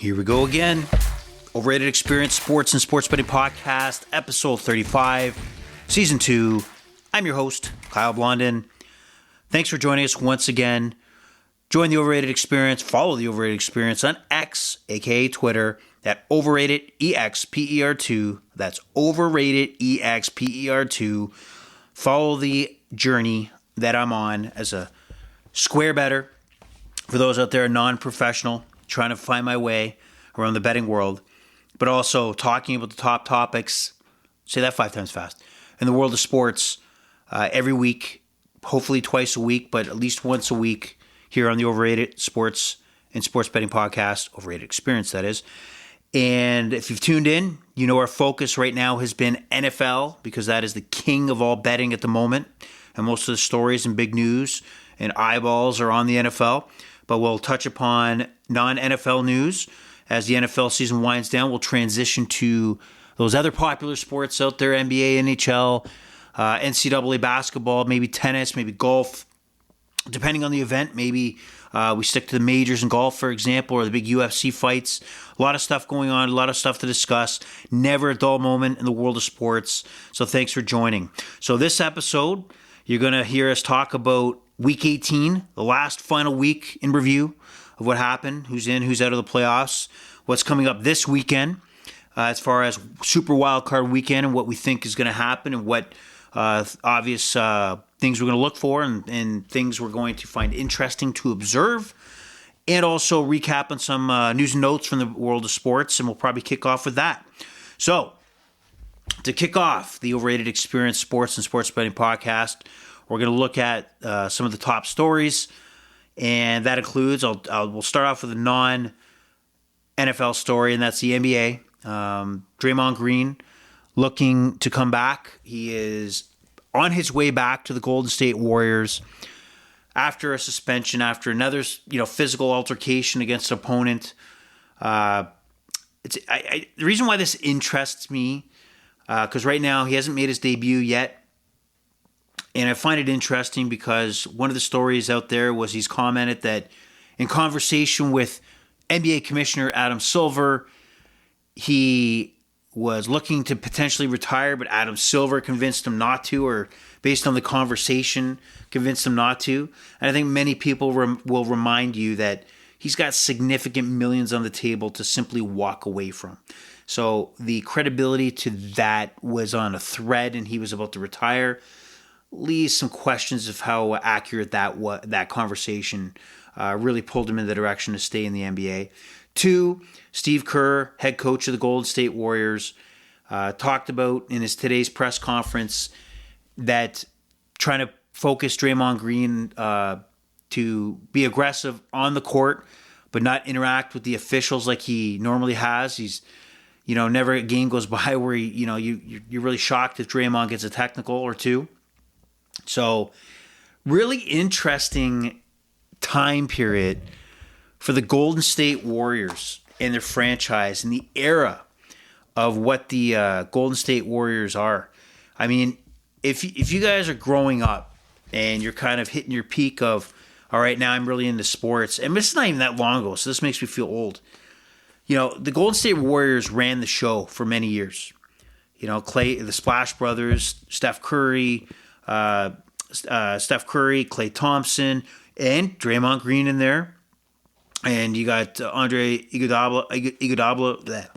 Here we go again. Overrated Experience Sports and Sports Betting Podcast, episode 35, season 2. I'm your host, Kyle Blondin. Thanks for joining us once again. Join the Overrated Experience, follow the Overrated Experience on X, aka Twitter, at OverratedEXPER2. That's OverratedEXPER2. Follow the journey that I'm on as a square better. For those out there non-professional, trying to find my way around the betting world, but also talking about the top topics, say that 5 times fast, in the world of sports every week, hopefully twice a week, but at least once a week here on the Overrated Sports and Sports Betting Podcast, Overrated Experience, that is. And if you've tuned in, you know our focus right now has been NFL, because that is the king of all betting at the moment, and most of the stories and big news and eyeballs are on the NFL. But we'll touch upon non-NFL news. As the NFL season winds down, we'll transition to those other popular sports out there, NBA, NHL, NCAA basketball, maybe tennis, maybe golf. Depending on the event, maybe we stick to the majors in golf, for example, or the big UFC fights. A lot of stuff going on, a lot of stuff to discuss. Never a dull moment in the world of sports. So thanks for joining. So this episode, you're going to hear us talk about Week 18, the last final week in review of what happened, who's in, who's out of the playoffs, what's coming up this weekend as far as Super Wildcard Weekend and what we think is going to happen and what obvious things we're going to look for and things we're going to find interesting to observe, and also recap on some news and notes from the world of sports, and we'll probably kick off with that. So, to kick off the Overrated Experience Sports and Sports Betting Podcast, we're going to look at some of the top stories, and that includes, we'll start off with a non-NFL story, and that's the NBA. Draymond Green looking to come back. He is on his way back to the Golden State Warriors after a suspension, after another physical altercation against an opponent. The reason why this interests me, because right now he hasn't made his debut yet. And I find it interesting because one of the stories out there was he's commented that in conversation with NBA Commissioner Adam Silver, he was looking to potentially retire, but Adam Silver convinced him not to, or based on the conversation, convinced him not to. And I think many people will remind you that he's got significant millions on the table to simply walk away from. So the credibility to that was on a thread, and he was about to retire. Leaves some questions of how accurate that conversation really pulled him in the direction to stay in the NBA. 2, Steve Kerr, head coach of the Golden State Warriors, talked about in his today's press conference that trying to focus Draymond Green to be aggressive on the court, but not interact with the officials like he normally has. He's, never a game goes by where you're really shocked if Draymond gets a technical or two. So, really interesting time period for the Golden State Warriors and their franchise and the era of what the Golden State Warriors are. I mean, if you guys are growing up and you're kind of hitting your peak of, all right, now I'm really into sports, and this is not even that long ago, so this makes me feel old. The Golden State Warriors ran the show for many years. The Splash Brothers, Steph Curry, Klay Thompson, and Draymond Green in there. And you got Andre Iguodala,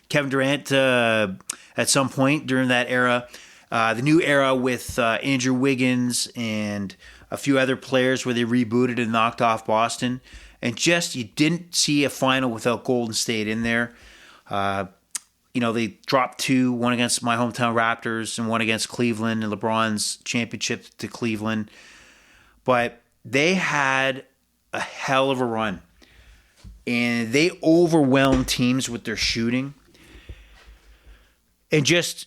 Kevin Durant at some point during that era. The new era with Andrew Wiggins and a few other players where they rebooted and knocked off Boston. And just, you didn't see a final without Golden State in there. They dropped 2, one against my hometown Raptors and one against Cleveland and LeBron's championship to Cleveland. But they had a hell of a run. And they overwhelmed teams with their shooting. And just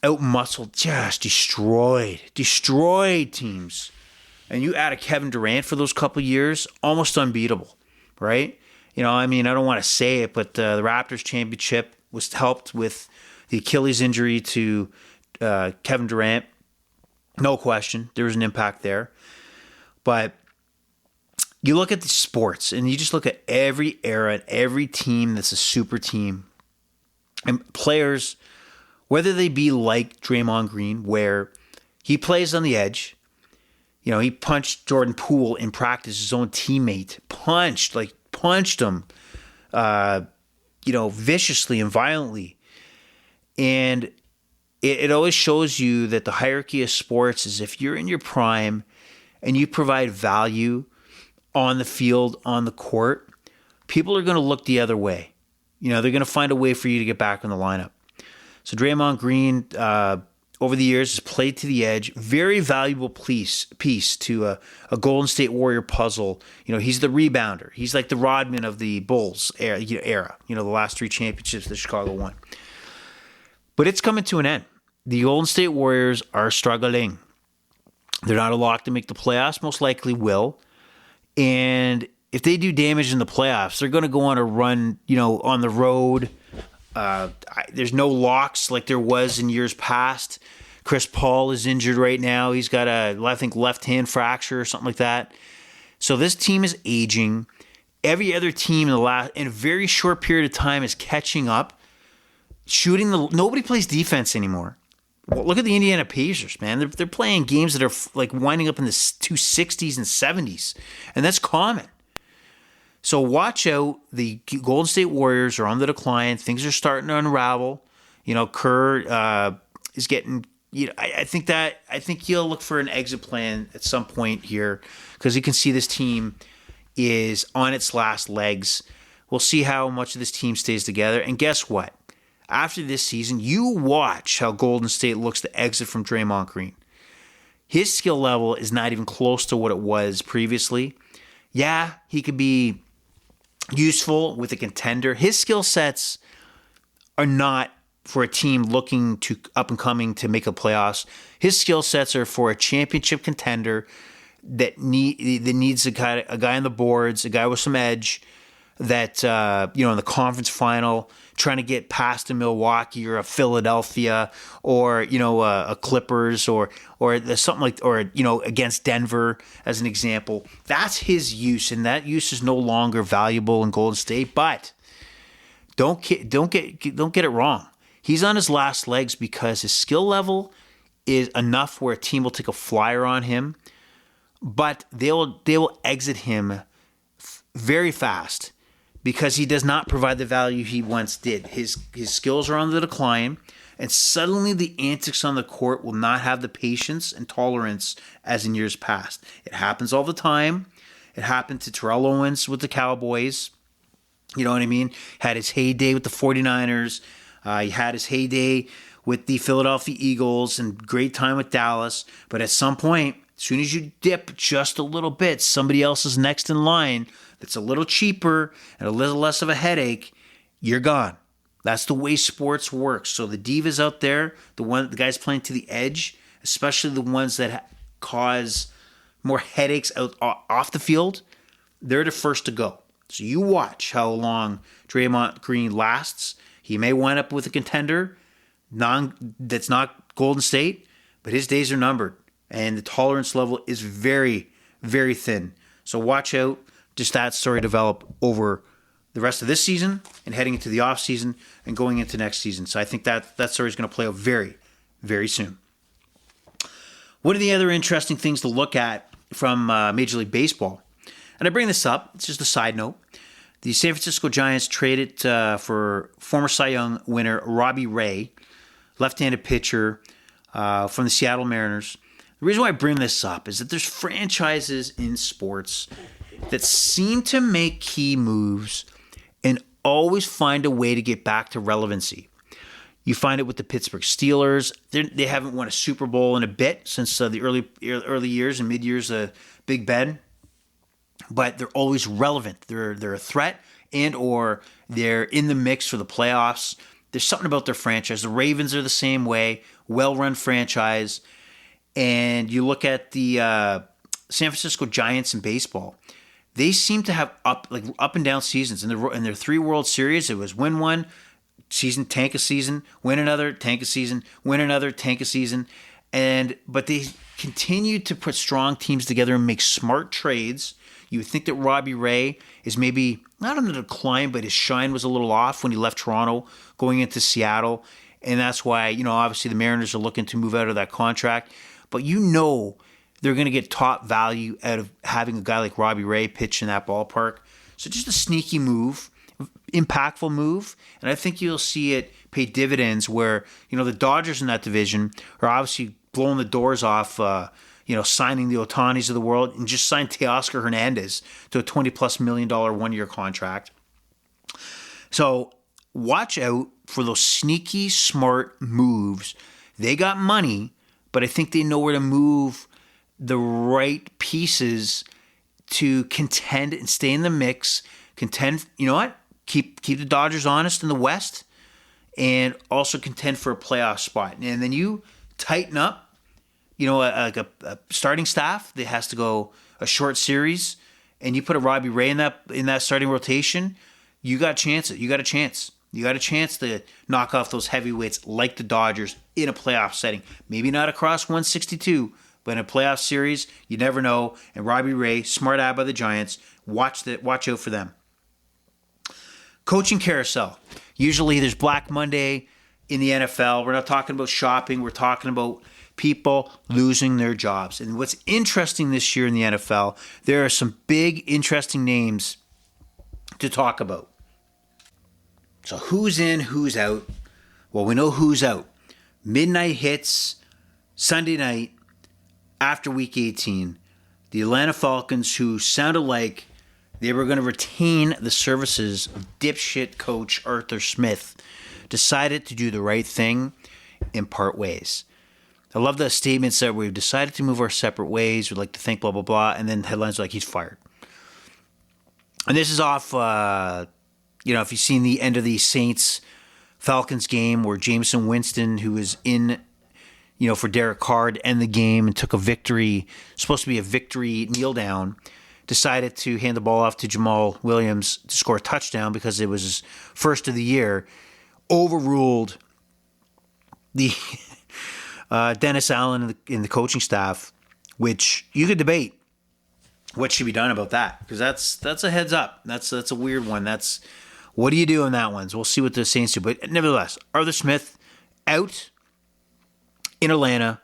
out-muscled, just destroyed teams. And you add a Kevin Durant for those couple years, almost unbeatable, right? I don't want to say it, but the Raptors championship was helped with the Achilles injury to Kevin Durant. No question. There was an impact there. But you look at the sports and you just look at every era and every team that's a super team. And players, whether they be like Draymond Green, where he plays on the edge. He punched Jordan Poole in practice, his own teammate. Punched him, viciously and violently. And it always shows you that the hierarchy of sports is if you're in your prime and you provide value on the field, on the court, people are going to look the other way. They're going to find a way for you to get back in the lineup. So Draymond Green, over the years, has played to the edge. Very valuable piece to a Golden State Warrior puzzle. He's the rebounder. He's like the Rodman of the Bulls era. The last 3 championships that Chicago won. But it's coming to an end. The Golden State Warriors are struggling. They're not a lock to make the playoffs. Most likely will. And if they do damage in the playoffs, they're going to go on a run, on the road. There's no locks like there was in years past. Chris Paul is injured right now. He's got left hand fracture or something like that. So this team is aging. Every other team in a very short period of time is catching up. Nobody plays defense anymore. Well, look at the Indiana Pacers, man. They're playing games that are like winding up in the 260s and 70s, and that's common. So watch out. The Golden State Warriors are on the decline. Things are starting to unravel. Kerr is getting. I think he'll look for an exit plan at some point here because you can see this team is on its last legs. We'll see how much of this team stays together. And guess what? After this season, you watch how Golden State looks to exit from Draymond Green. His skill level is not even close to what it was previously. Yeah, he could be useful with a contender. His skill sets are not for a team looking to up and coming to make a playoffs. His skill sets are for a championship contender that needs a guy on the boards, a guy with some edge that in the conference final trying to get past a Milwaukee or a Philadelphia or a Clippers or something like against Denver as an example. That's his use, and that use is no longer valuable in Golden State. But don't get it wrong. He's on his last legs because his skill level is enough where a team will take a flyer on him, but they will exit him very fast. Because he does not provide the value he once did. His skills are on the decline, and suddenly the antics on the court will not have the patience and tolerance as in years past. It happens all the time. It happened to Terrell Owens with the Cowboys. You know what I mean? Had his heyday with the 49ers. He had his heyday with the Philadelphia Eagles and great time with Dallas. But at some point, as soon as you dip just a little bit, somebody else is next in line that's a little cheaper and a little less of a headache, you're gone. That's the way sports works. So the divas out there, the guys playing to the edge, especially the ones that cause more headaches off the field, they're the first to go. So you watch how long Draymond Green lasts. He may wind up with a contender that's not Golden State, but his days are numbered. And the tolerance level is very, very thin. So watch out. Just that story develop over the rest of this season and heading into the offseason and going into next season. So I think that story is going to play out very, very soon. One of the other interesting things to look at from Major League Baseball, and I bring this up, it's just a side note, the San Francisco Giants traded for former Cy Young winner Robbie Ray, left-handed pitcher from the Seattle Mariners. The reason why I bring this up is that there's franchises in sports that seem to make key moves and always find a way to get back to relevancy. You find it with the Pittsburgh Steelers. They haven't won a Super Bowl in a bit since the early years and mid-years of Big Ben, but they're always relevant. They're a threat and or they're in the mix for the playoffs. There's something about their franchise. The Ravens are the same way, well-run franchise. And you look at the San Francisco Giants in baseball. They seem to have up and down seasons. In their 3 World Series, it was win one season, tank a season, win another, tank a season, win another, tank a season. But they continued to put strong teams together and make smart trades. You would think that Robbie Ray is maybe not on the decline, but his shine was a little off when he left Toronto going into Seattle. And that's why, obviously the Mariners are looking to move out of that contract. But they're going to get top value out of having a guy like Robbie Ray pitch in that ballpark. So just a sneaky move, impactful move. And I think you'll see it pay dividends where, the Dodgers in that division are obviously blowing the doors off, signing the Otanis of the world, and just signed Teoscar Hernandez to a $20+ million one-year contract. So watch out for those sneaky, smart moves. They got money, but I think they know where to move the right pieces to contend and stay in the mix. Contend, you know what? Keep the Dodgers honest in the West, and also contend for a playoff spot. And then you tighten up, a starting staff that has to go a short series, and you put a Robbie Ray in that starting rotation. You got chances. You got a chance. You got a chance to knock off those heavyweights like the Dodgers in a playoff setting. Maybe not across 162, but in a playoff series, you never know. And Robbie Ray, smart ad by the Giants. Watch out for them. Coaching carousel. Usually there's Black Monday in the NFL. We're not talking about shopping. We're talking about people losing their jobs. And what's interesting this year in the NFL, there are some big, interesting names to talk about. So who's in, who's out? Well, we know who's out. Midnight hits Sunday night after Week 18. The Atlanta Falcons, who sounded like they were going to retain the services of dipshit coach Arthur Smith, decided to do the right thing and part ways. I love the statements that we've decided to move our separate ways. We'd like to think blah, blah, blah. And then headlines like he's fired. And this is off, if you've seen the end of the Saints-Falcons game where Jameson Winston, who was in, for Derek Carr to end the game and took a victory, supposed to be a victory kneel down, decided to hand the ball off to Jamal Williams to score a touchdown because it was his first of the year, overruled the Dennis Allen in the coaching staff, which you could debate what should be done about that, because that's a heads up. That's a weird one. That's what do you do in that one? So we'll see what the Saints do. But nevertheless, Arthur Smith out in Atlanta.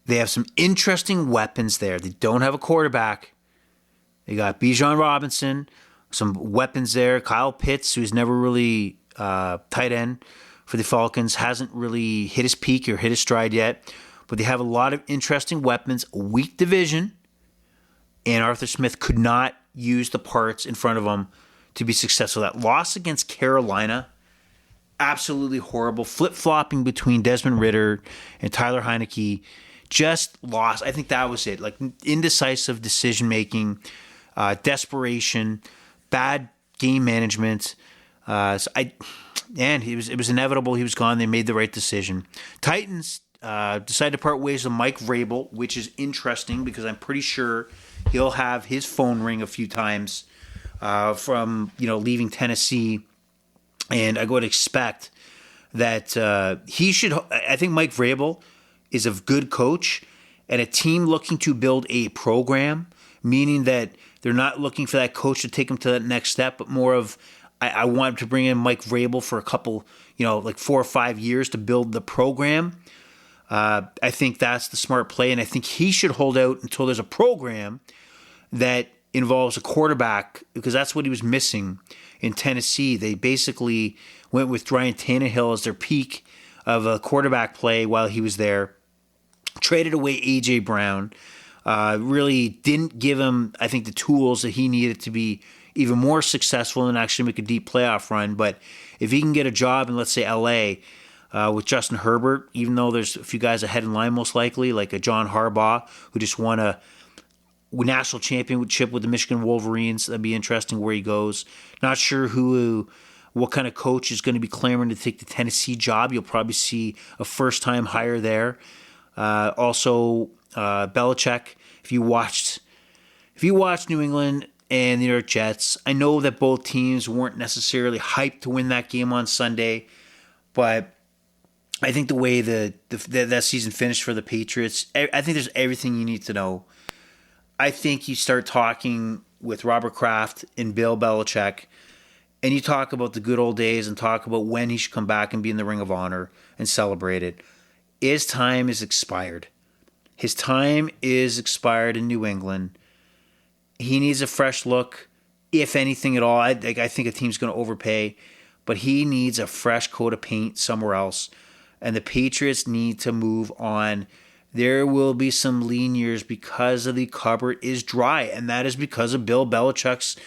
They have some interesting weapons there. They don't have a quarterback. They got Bijan Robinson, some weapons there. Kyle Pitts, who's never really tight end for the Falcons, hasn't really hit his peak or hit his stride yet. But they have a lot of interesting weapons, a weak division, and Arthur Smith could not use the parts in front of him to be successful. That loss against Carolina, absolutely horrible. Flip-flopping between Desmond Ridder and Tyler Heineke, just lost. I think that was it. Like indecisive decision-making, desperation, bad game management. It was inevitable. He was gone. They made the right decision. Titans decided to part ways with Mike Vrabel, which is interesting because I'm pretty sure he'll have his phone ring a few times from leaving Tennessee, and I would expect that he should. I think Mike Vrabel is a good coach, and a team looking to build a program, meaning that they're not looking for that coach to take them to that next step, but more of I want to bring in Mike Vrabel for a couple, like 4 or 5 years to build the program. I think that's the smart play, and I think he should hold out until there's a program that involves a quarterback, because that's what he was missing in Tennessee. They basically went with Ryan Tannehill as their peak of a quarterback play while he was there. Traded away A.J. Brown. Really didn't give him, I think, the tools that he needed to be even more successful and actually make a deep playoff run. But if he can get a job in, let's say, L.A., with Justin Herbert, even though there's a few guys ahead in line most likely, like a John Harbaugh, who just won a national championship with the Michigan Wolverines. That'd be interesting where he goes. Not sure what kind of coach is going to be clamoring to take the Tennessee job. You'll probably see a first-time hire there. Also, Belichick. If you watched New England and the New York Jets, I know that both teams weren't necessarily hyped to win that game on Sunday, but I think the way that season finished for the Patriots, I think there's everything you need to know. I think you start talking with Robert Kraft and Bill Belichick, and you talk about the good old days and talk about when he should come back and be in the Ring of Honor and celebrate it. His time is expired. His time is expired in New England. He needs a fresh look, if anything at all. I think a team's going to overpay, but he needs a fresh coat of paint somewhere else. And the Patriots need to move on. There will be some lean years because of the cupboard is dry, and that is because of Bill Belichick's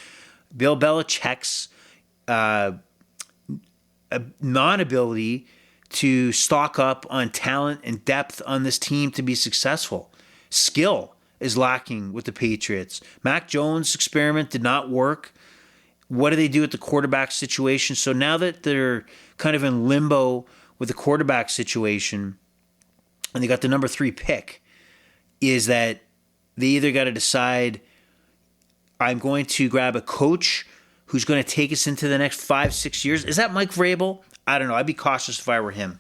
non-ability to stock up on talent and depth on this team to be successful. Skill is lacking with the Patriots. Mac Jones' experiment did not work. What do they do at the quarterback situation? So now that they're kind of in limbo with the quarterback situation, and they got the number 3 pick, is that they either got to decide, I'm going to grab a coach who's going to take us into the next 5-6 years. Is that Mike Vrabel? I don't know. I'd be cautious if I were him.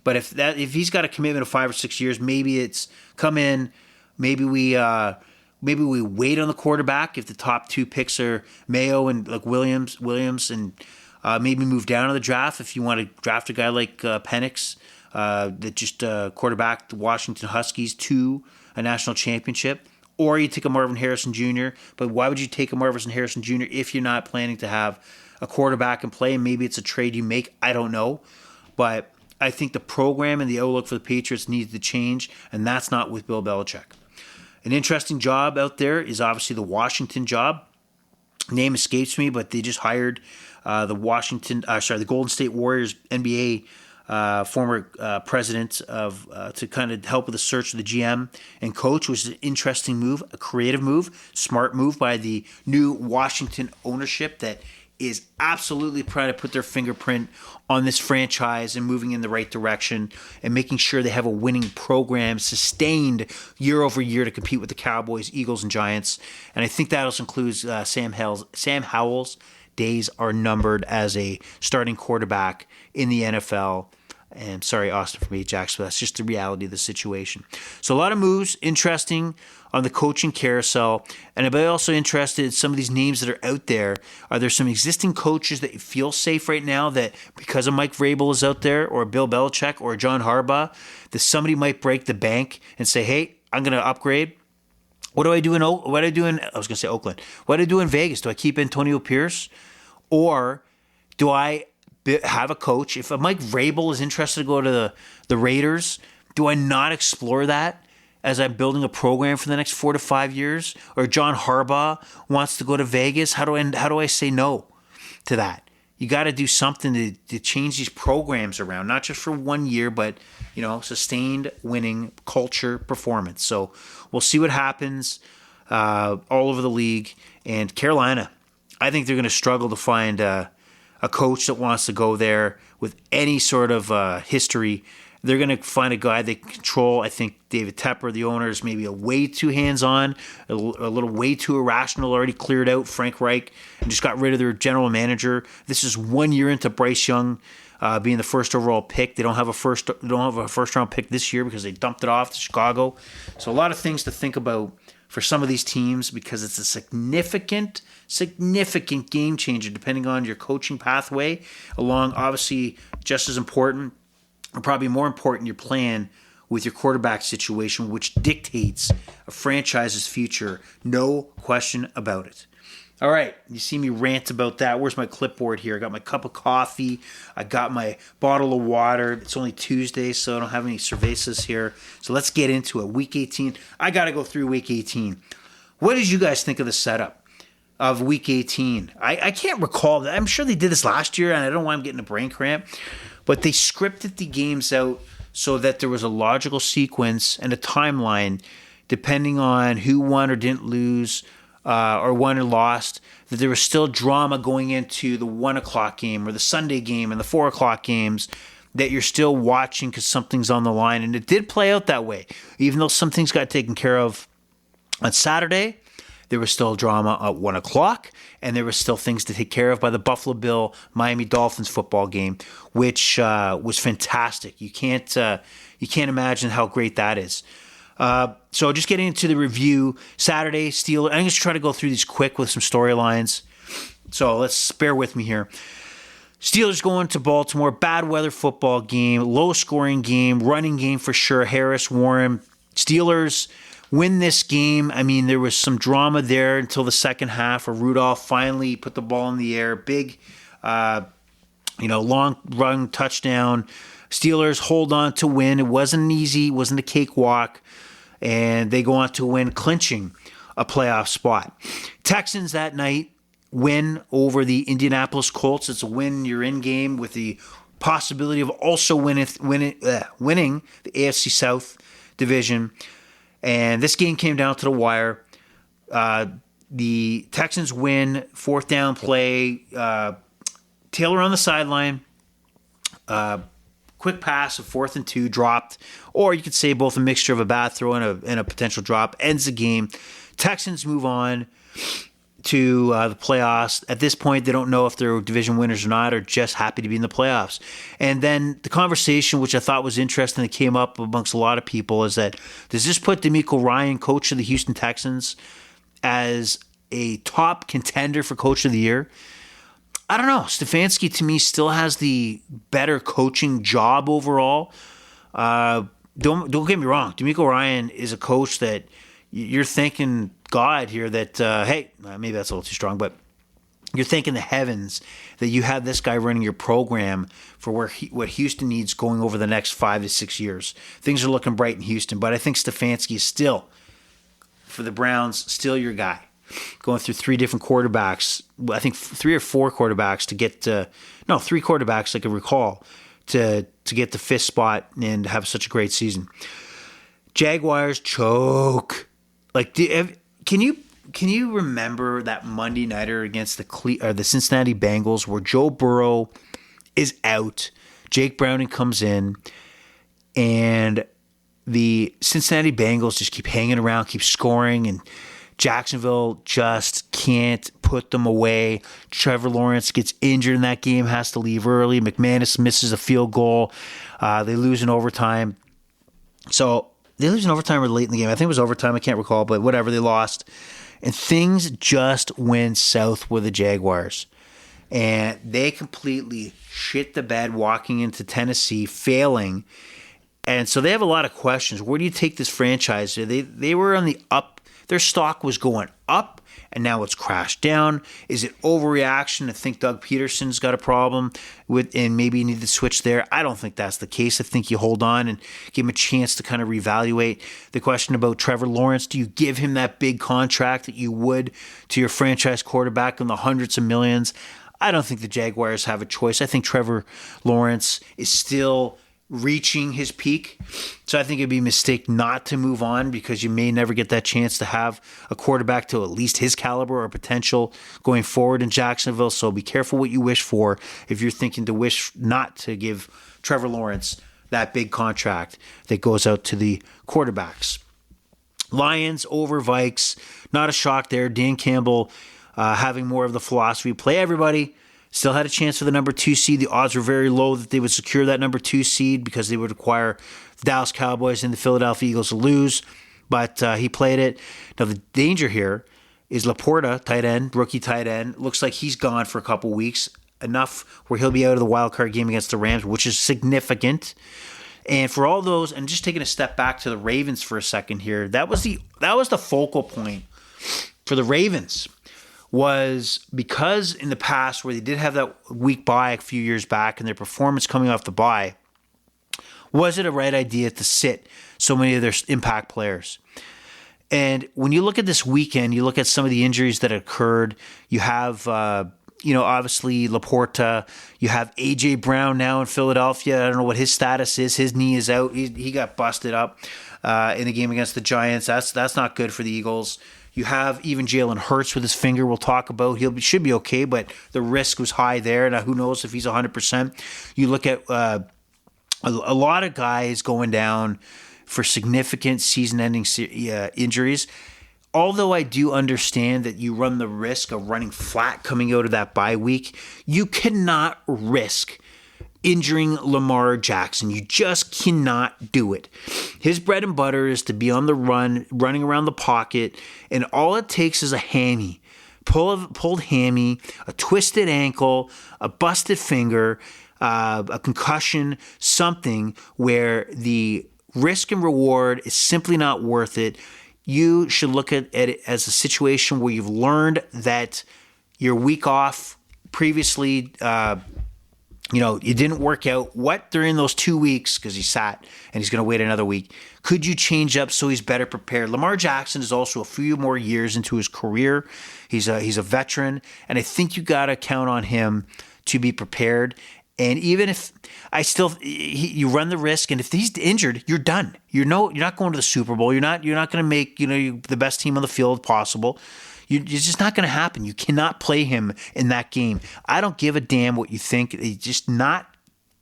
But if he's got a commitment of 5 or 6 years, maybe it's come in. Maybe we wait on the quarterback if the top 2 picks are Mayo and like Williams, and maybe move down to the draft if you want to draft a guy like Penix that just quarterbacked the Washington Huskies to a national championship. Or you take a Marvin Harrison Jr. But why would you take a Marvin Harrison Jr. if you're not planning to have a quarterback in play? And maybe it's a trade you make. I don't know. But I think the program and the outlook for the Patriots needs to change, and that's not with Bill Belichick. An interesting job out there is obviously the Washington job. Name escapes me, but they just hired the Golden State Warriors NBA former president to kind of help with the search of the GM and coach, which is an interesting move, a creative move, smart move by the new Washington ownership that is absolutely trying to put their fingerprint on this franchise and moving in the right direction and making sure they have a winning program sustained year over year to compete with the Cowboys, Eagles, and Giants. And I think that also includes Sam Howell's days are numbered as a starting quarterback in the NFL. And sorry, Austin, from Ajax, but that's just the reality of the situation. So a lot of moves, interesting on the coaching carousel. And I'm also interested in some of these names that are out there. Are there some existing coaches that you feel safe right now that because of Mike Vrabel is out there, or Bill Belichick, or John Harbaugh, that somebody might break the bank and say, hey, I'm going to upgrade? What do I do in Oakland? What do I do in Vegas? Do I keep Antonio Pierce? Or do I have a coach? If Mike Vrabel is interested to go to the Raiders, do I not explore that as I'm building a program for the next 4 to 5 years? Or John Harbaugh wants to go to Vegas? How do I say no to that? You got to do something to change these programs around, not just for 1 year, but sustained winning culture performance. So we'll see what happens all over the league. And Carolina, I think they're going to struggle to find a coach that wants to go there with any sort of history. They're going to find a guy they control. I think David Tepper, the owner, is maybe a way too hands-on, a little way too irrational, already cleared out Frank Reich and just got rid of their general manager. This is 1 year into Bryce Young being the first overall pick. They don't have a first-round pick this year because they dumped it off to Chicago. So a lot of things to think about for some of these teams because it's a significant game changer depending on your coaching pathway, along obviously just as important, or probably more important, your plan with your quarterback situation, which dictates a franchise's future. No question about it. All right, you see me rant about that. Where's my clipboard here? I got my cup of coffee. I got my bottle of water. It's only Tuesday, so I don't have any cervezas here. So let's get into it. Week 18. I got to go through Week 18. What did you guys think of the setup of Week 18? I can't recall that. I'm sure they did this last year, and I don't know why I'm getting a brain cramp. But they scripted the games out so that there was a logical sequence and a timeline depending on who won or didn't lose, or won or lost, that there was still drama going into the 1 o'clock game or the Sunday game and the 4 o'clock games that you're still watching because something's on the line. And it did play out that way. Even though some things got taken care of on Saturday, there was still drama at 1 o'clock, and there was still things to take care of by the Buffalo Bill Miami Dolphins football game, which was fantastic. You can't imagine how great that is. So just getting into the review, Saturday, Steelers. I'm just trying to go through these quick with some storylines. So let's bear with me here. Steelers going to Baltimore, bad weather football game, low scoring game, running game for sure. Harris, Warren. Steelers win this game. I mean, there was some drama there until the second half where Rudolph finally put the ball in the air. Big, long run touchdown. Steelers hold on to win. It wasn't easy. It wasn't a cakewalk. And they go on to win, clinching a playoff spot. Texans that night win over the Indianapolis Colts. It's a win you're in game with the possibility of also winning the AFC South division. And this game came down to the wire. The Texans win, fourth down play. Taylor on the sideline. Quick pass, a 4th and 2 dropped. Or you could say both a mixture of a bad throw and a potential drop. Ends the game. Texans move on to the playoffs. At this point, they don't know if they're division winners or not, or just happy to be in the playoffs. And then the conversation, which I thought was interesting, that came up amongst a lot of people, is that does this put DeMeco Ryan, coach of the Houston Texans, as a top contender for Coach of the Year? I don't know. Stefanski, to me, still has the better coaching job overall. Don't get me wrong. DeMeco Ryan is a coach that you're thanking God here that, hey, maybe that's a little too strong, but you're thanking the heavens that you have this guy running your program for what Houston needs going over the next 5 to 6 years. Things are looking bright in Houston, but I think Stefanski is still, for the Browns, still your guy. Going through 3 different quarterbacks, I think 3 or 4 quarterbacks to get to, 3 quarterbacks I can recall to get the 5th spot and have such a great season. Jaguars choke. Like, can you remember that Monday nighter against the Cincinnati Bengals where Joe Burrow is out, Jake Browning comes in, and the Cincinnati Bengals just keep hanging around, keep scoring, and Jacksonville just can't put them away. Trevor Lawrence gets injured in that game, has to leave early. McManus misses a field goal. They lose in overtime. So they lose in overtime or late in the game. I think it was overtime. I can't recall, but whatever. They lost. And things just went south with the Jaguars. And they completely shit the bed walking into Tennessee, failing. And so they have a lot of questions. Where do you take this franchise? They were on the up. Their stock was going up, and now it's crashed down. Is it overreaction to think Doug Peterson's got a problem with, and maybe you need to switch there? I don't think that's the case. I think you hold on and give him a chance to kind of reevaluate. The question about Trevor Lawrence, do you give him that big contract that you would to your franchise quarterback in the hundreds of millions? I don't think the Jaguars have a choice. I think Trevor Lawrence is still reaching his peak. So I think it'd be a mistake not to move on, because you may never get that chance to have a quarterback to at least his caliber or potential going forward in Jacksonville. So be careful what you wish for if you're thinking to wish not to give Trevor Lawrence that big contract that goes out to the quarterbacks. Lions over Vikes. Not a shock there. Dan Campbell having more of the philosophy, play everybody. Still had a chance for the number 2 seed. The odds were very low that they would secure that number 2 seed because they would require the Dallas Cowboys and the Philadelphia Eagles to lose. But he played it. Now, the danger here is Laporta, tight end, rookie tight end. Looks like he's gone for a couple weeks. Enough where he'll be out of the wild card game against the Rams, which is significant. And for all those, and just taking a step back to the Ravens for a second here, that was the focal point for the Ravens. Was because in the past where they did have that week bye a few years back and their performance coming off the bye, was it a right idea to sit so many of their impact players? And when you look at this weekend, you look at some of the injuries that occurred. You have, obviously Laporta. You have A.J. Brown now in Philadelphia. I don't know what his status is. His knee is out. He got busted up in the game against the Giants. That's not good for the Eagles. You have even Jalen Hurts with his finger we'll talk about. Should be okay, but the risk was high there. Now, who knows if he's 100%. You look at a lot of guys going down for significant season-ending injuries. Although I do understand that you run the risk of running flat coming out of that bye week, you cannot risk injuring Lamar Jackson. You just cannot do it. His bread and butter is to be on the run, running around the pocket, and all it takes is a hammy. Pulled hammy, a twisted ankle, a busted finger, a concussion, something where the risk and reward is simply not worth it. You should look at it as a situation where you've learned that your week off previously, it didn't work out. What during those 2 weeks, because he sat and he's going to wait another week, could you change up so he's better prepared? Lamar Jackson is also a few more years into his career. He's a veteran, and I think you got to count on him to be prepared. And even if you run the risk, and if he's injured, you're done. You're not going to the Super Bowl. You're not going to make the best team on the field possible. It's just not going to happen. You cannot play him in that game. I don't give a damn what you think. It's just not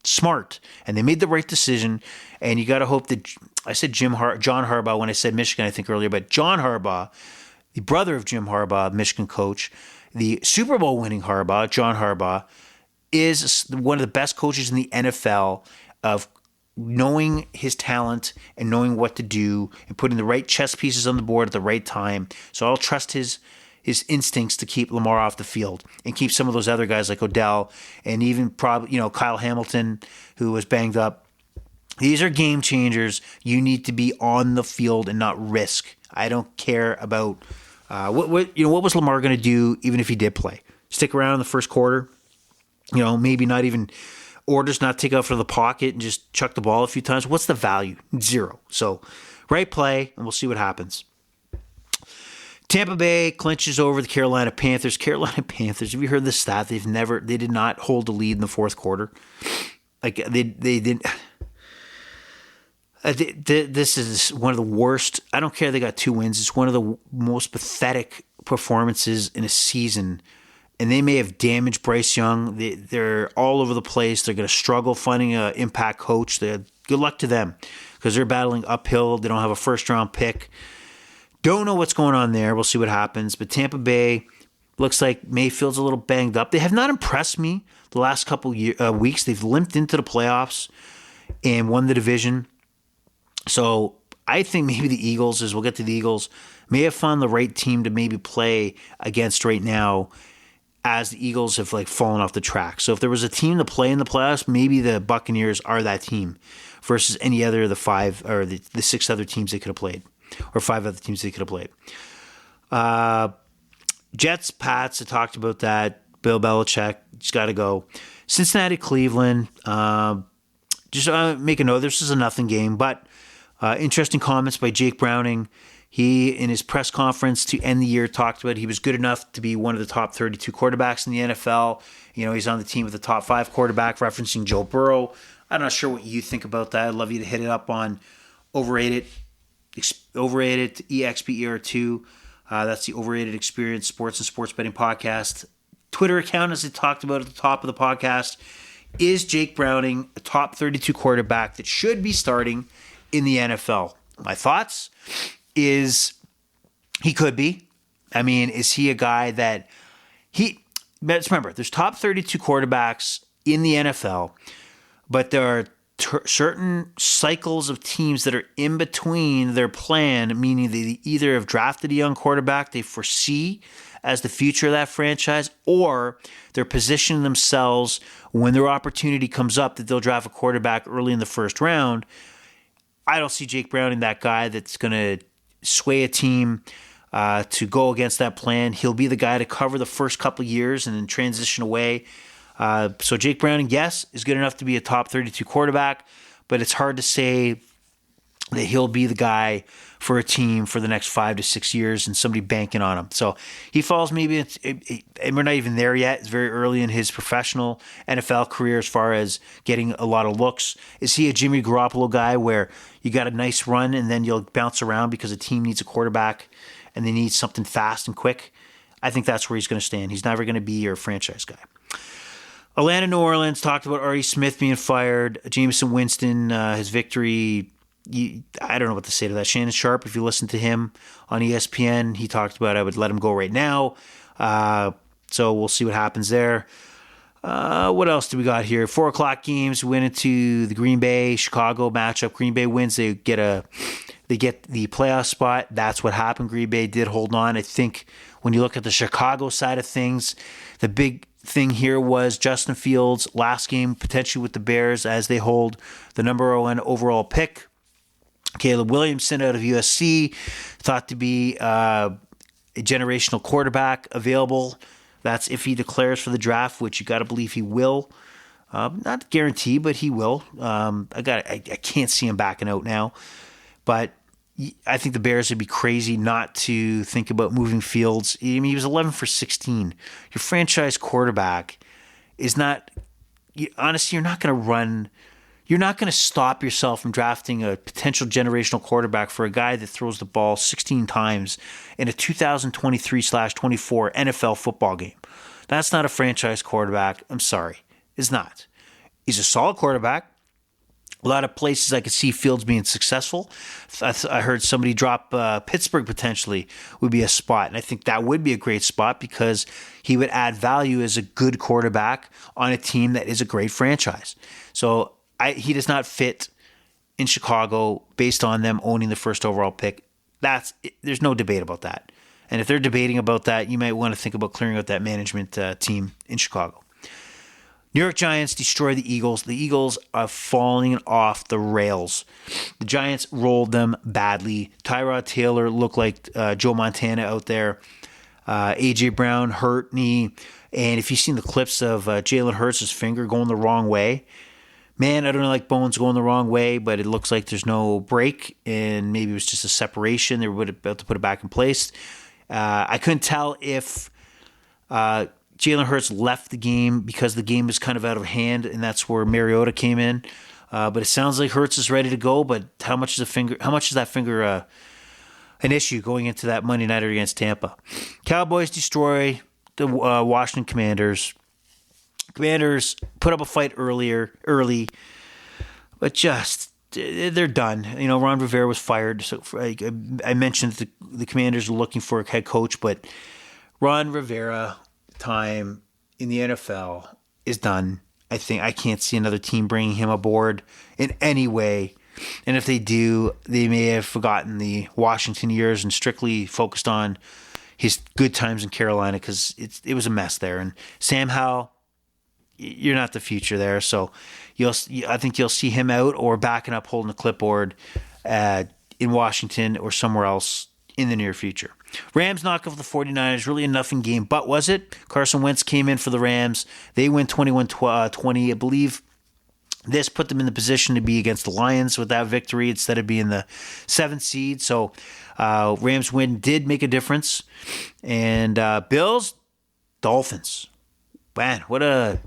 smart. And they made the right decision. And you got to hope that I said John Harbaugh when I said Michigan, I think earlier, but John Harbaugh, the brother of Jim Harbaugh, Michigan coach, the Super Bowl winning Harbaugh, John Harbaugh, is one of the best coaches in the NFL of knowing his talent and knowing what to do and putting the right chess pieces on the board at the right time. So I'll trust his instincts to keep Lamar off the field and keep some of those other guys like Odell and even probably Kyle Hamilton, who was banged up. These are game changers. You need to be on the field and not risk. I don't care about what was Lamar going to do even if he did play. Stick around in the first quarter. Maybe not even orders, not take out for the pocket and just chuck the ball a few times. What's the value? Zero. So, right play, and we'll see what happens. Tampa Bay clinches over the Carolina Panthers. Carolina Panthers, have you heard the stat? They did not hold the lead in the fourth quarter. Like, they didn't. This is one of the worst. I don't care they got 2 wins. It's one of the most pathetic performances in a season. And they may have damaged Bryce Young. They're all over the place. They're going to struggle finding an impact coach. Good luck to them because they're battling uphill. They don't have a first-round pick. Don't know what's going on there. We'll see what happens. But Tampa Bay looks like Mayfield's a little banged up. They have not impressed me the last couple weeks. They've limped into the playoffs and won the division. So I think maybe the Eagles, as we'll get to the Eagles, may have found the right team to maybe play against right now, as the Eagles have fallen off the track. So if there was a team to play in the playoffs, maybe the Buccaneers are that team versus any other of the 5 or the 6 other teams they could have played, or 5 other teams they could have played. Jets, Pats, I talked about that. Bill Belichick, just got to go. Cincinnati, Cleveland, just make a note, this is a nothing game, but interesting comments by Jake Browning. He, in his press conference to end the year, talked about he was good enough to be one of the top 32 quarterbacks in the NFL. He's on the team with the top 5 quarterback, referencing Joe Burrow. I'm not sure what you think about that. I'd love you to hit it up on Overrated EXPER2. That's the Overrated Experience Sports and Sports Betting Podcast. Twitter account, as I talked about at the top of the podcast. Is Jake Browning a top 32 quarterback that should be starting in the NFL? My thoughts is he could be. I mean, is he a guy that let's remember, there's top 32 quarterbacks in the NFL, but there are certain cycles of teams that are in between their plan, meaning they either have drafted a young quarterback they foresee as the future of that franchise, or they're positioning themselves when their opportunity comes up that they'll draft a quarterback early in the first round. I don't see Jake Browning that guy that's going to sway a team to go against that plan. He'll be the guy to cover the first couple of years and then transition away. So Jake Browning, yes, is good enough to be a top 32 quarterback, but it's hard to say that he'll be the guy for a team for the next 5 to 6 years and somebody banking on him. So he falls maybe, and we're not even there yet. It's very early in his professional NFL career as far as getting a lot of looks. Is he a Jimmy Garoppolo guy where you got a nice run and then you'll bounce around because a team needs a quarterback and they need something fast and quick? I think that's where he's going to stand. He's never going to be your franchise guy. Atlanta, New Orleans, talked about Artie Smith being fired. Jameson Winston, his victory, I don't know what to say to that. Shannon Sharp, if you listen to him on ESPN, he talked about I would let him go right now. So we'll see what happens there. What else do we got here? 4 o'clock games. We went into the Green Bay Chicago matchup. Green Bay wins. They get the playoff spot. That's what happened. Green Bay did hold on. I think when you look at the Chicago side of things, the big thing here was Justin Fields' last game potentially with the Bears as they hold the number 1 overall pick. Caleb Williamson out of USC, thought to be a generational quarterback available. That's if he declares for the draft, which you got to believe he will. Not guarantee, but he will. I can't see him backing out now. But I think the Bears would be crazy not to think about moving Fields. I mean, he was 11 for 16. Your franchise quarterback is not. Honestly, you're not going to run. You're not going to stop yourself from drafting a potential generational quarterback for a guy that throws the ball 16 times in a 2023/24 NFL football game. That's not a franchise quarterback. I'm sorry. It's not. He's a solid quarterback. A lot of places I could see Fields being successful. I heard somebody drop Pittsburgh potentially would be a spot. And I think that would be a great spot because he would add value as a good quarterback on a team that is a great franchise. So he does not fit in Chicago based on them owning the first overall pick. There's no debate about that. And if they're debating about that, you might want to think about clearing out that management team in Chicago. New York Giants destroy the Eagles. The Eagles are falling off the rails. The Giants rolled them badly. Tyrod Taylor looked like Joe Montana out there. A.J. Brown hurt knee. And if you've seen the clips of Jalen Hurts' finger going the wrong way, man, I don't like bones going the wrong way, but it looks like there's no break, and maybe it was just a separation. They were about to put it back in place. I couldn't tell if Jalen Hurts left the game because the game was kind of out of hand, and that's where Mariota came in. But it sounds like Hurts is ready to go. But how much is that finger an issue going into that Monday night against Tampa? Cowboys destroy the Washington Commanders. Commanders put up a fight early, but just they're done. Ron Rivera was fired. So I mentioned the Commanders are looking for a head coach, but Ron Rivera time in the NFL is done. I think I can't see another team bringing him aboard in any way. And if they do, they may have forgotten the Washington years and strictly focused on his good times in Carolina because it was a mess there. And Sam Howell, you're not the future there. So I think you'll see him out or backing up holding a clipboard in Washington or somewhere else in the near future. Rams knock off the 49ers, really a nothing game, but was it? Carson Wentz came in for the Rams. They win 21-20. I believe this put them in the position to be against the Lions with that victory instead of being the 7th seed. So Rams win did make a difference. And Bills, Dolphins. Man, what a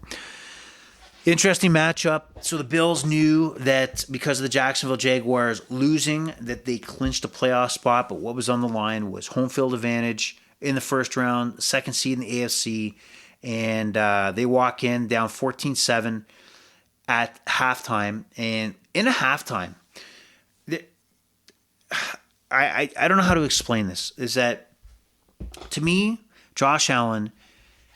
interesting matchup. So the Bills knew that because of the Jacksonville Jaguars losing, that they clinched a playoff spot. But what was on the line was home field advantage in the first round, second seed in the AFC. And they walk in down 14-7 at halftime. And in a halftime, I don't know how to explain this, is that to me, Josh Allen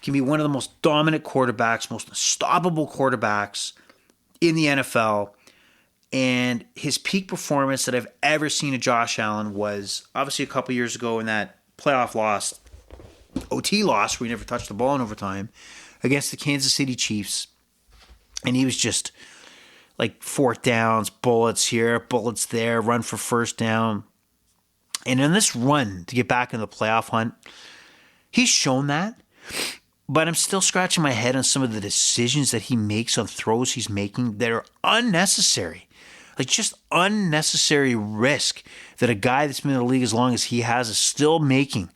can be one of the most dominant quarterbacks, most unstoppable quarterbacks in the NFL. And his peak performance that I've ever seen of Josh Allen was obviously a couple years ago in that playoff loss, OT loss, where he never touched the ball in overtime, against the Kansas City Chiefs. And he was just like fourth downs, bullets here, bullets there, run for first down. And in this run to get back in the playoff hunt, he's shown that. But I'm still scratching my head on some of the decisions that he makes on throws he's making that are unnecessary. Like just unnecessary risk that a guy that's been in the league as long as he has is still making.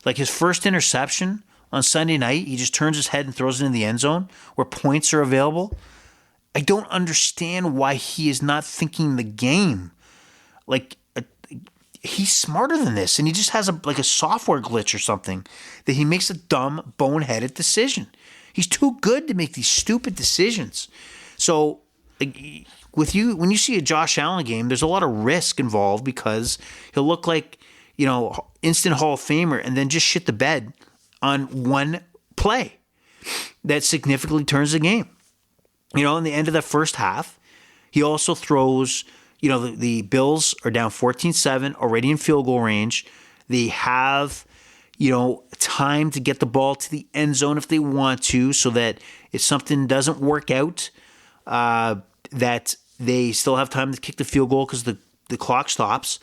Like his first interception on Sunday night, he just turns his head and throws it in the end zone where points are available. I don't understand why he is not thinking the game. Like he's smarter than this, and he just has a software glitch or something that he makes a dumb, boneheaded decision. He's too good to make these stupid decisions. So, when you see a Josh Allen game, there's a lot of risk involved because he'll look like instant Hall of Famer and then just shit the bed on one play. that significantly turns the game. In the end of the first half, he also throws, the Bills are down 14-7, already in field goal range. They have, time to get the ball to the end zone if they want to, so that if something doesn't work out, that they still have time to kick the field goal because the clock stops.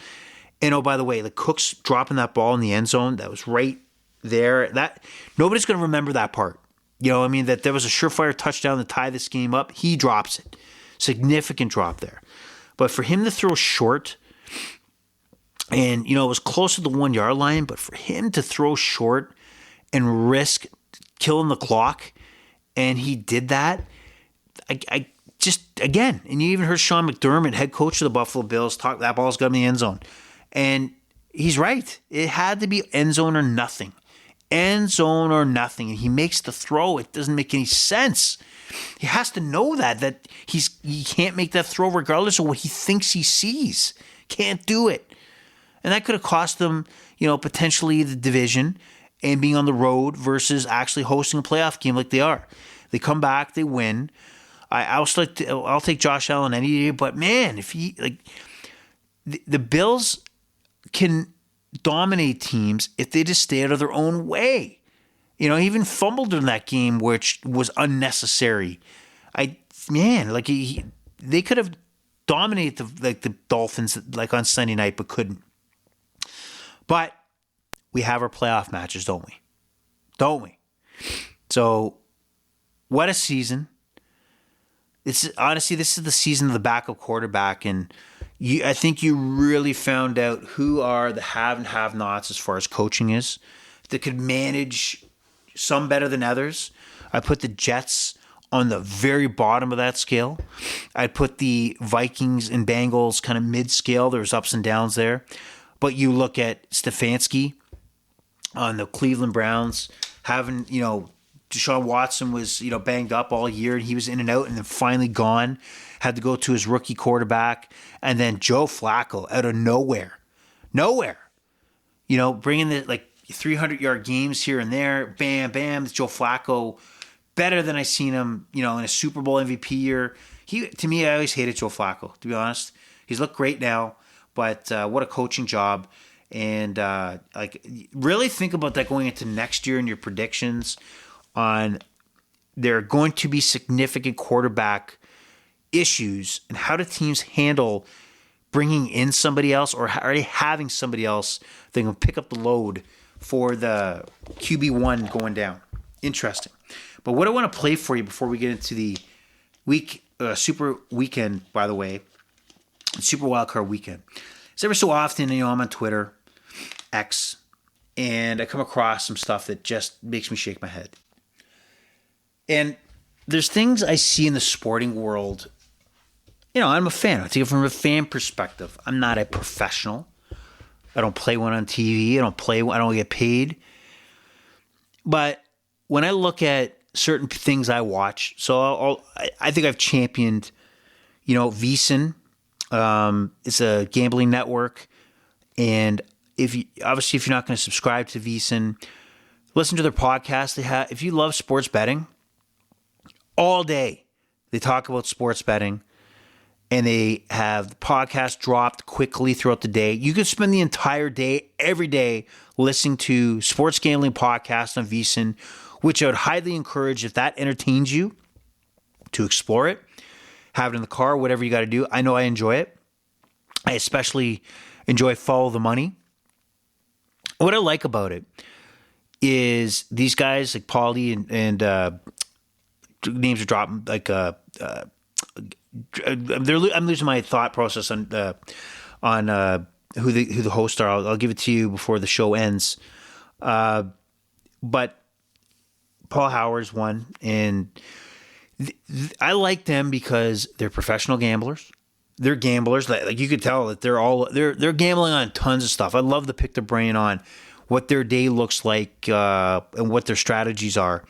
And, oh, by the way, the Cook's dropping that ball in the end zone. That was right there. That nobody's going to remember that part. That there was a surefire touchdown to tie this game up. He drops it. Significant drop there. But for him to throw short, and, it was close to the 1 yard line, but for him to throw short and risk killing the clock, and he did that, I just, again, and you even heard Sean McDermott, head coach of the Buffalo Bills, talk that ball's got in the end zone. And he's right. It had to be end zone or nothing. End zone or nothing. And he makes the throw. It doesn't make any sense. He has to know that he can't make that throw regardless of what he thinks he sees. Can't do it. And that could have cost them, potentially the division and being on the road versus actually hosting a playoff game like they are. They come back, they win. I'll take Josh Allen any day, but man, if the Bills can dominate teams if they just stay out of their own way. He even fumbled in that game, which was unnecessary. They could have dominated the Dolphins on Sunday night, but couldn't. But we have our playoff matches, don't we? Don't we? So, what a season. Honestly, this is the season of the backup quarterback, and I think you really found out who are the have and have-nots as far as coaching is, that could manage some better than others. I put the Jets on the very bottom of that scale. I'd put the Vikings and Bengals kind of mid-scale. There's ups and downs there. But you look at Stefanski on the Cleveland Browns, having, Deshaun Watson was, banged up all year, and he was in and out, and then finally gone. Had to go to his rookie quarterback, and then Joe Flacco out of nowhere, bringing the 300-yard games here and there. Bam, bam. Joe Flacco, better than I seen him, in a Super Bowl MVP year. To me, I always hated Joe Flacco, to be honest. He's looked great now, but what a coaching job. And really think about that going into next year in your predictions on there are going to be significant quarterback issues, and how do teams handle bringing in somebody else or already having somebody else that can pick up the load for the QB1 going down. Interesting. But what I want to play for you before we get into the Super Weekend, by the way, Super Wildcard Weekend, is every so often, I'm on Twitter, X, and I come across some stuff that just makes me shake my head. And there's things I see in the sporting world. I'm a fan. I take it from a fan perspective. I'm not a professional. I don't play one on TV. I don't get paid. But when I look at certain things I watch, I think I've championed, VSiN. It's a gambling network. And if you're not going to subscribe to VSiN, listen to their podcast. If you love sports betting, all day they talk about sports betting, and they have the podcast dropped quickly throughout the day. You can spend the entire day, every day, listening to sports gambling podcasts on VSiN, which I would highly encourage, if that entertains you, to explore it. Have it in the car, whatever you got to do. I know I enjoy it. I especially enjoy Follow the Money. What I like about it is these guys like Paulie and names are dropping. I'm losing my thought process on who the hosts are. I'll give it to you before the show ends. But Paul Howard's one, and I like them because they're professional gamblers. They're gamblers. Like you could tell that they're gambling on tons of stuff. I love to pick their brain on what their day looks like and what their strategies are.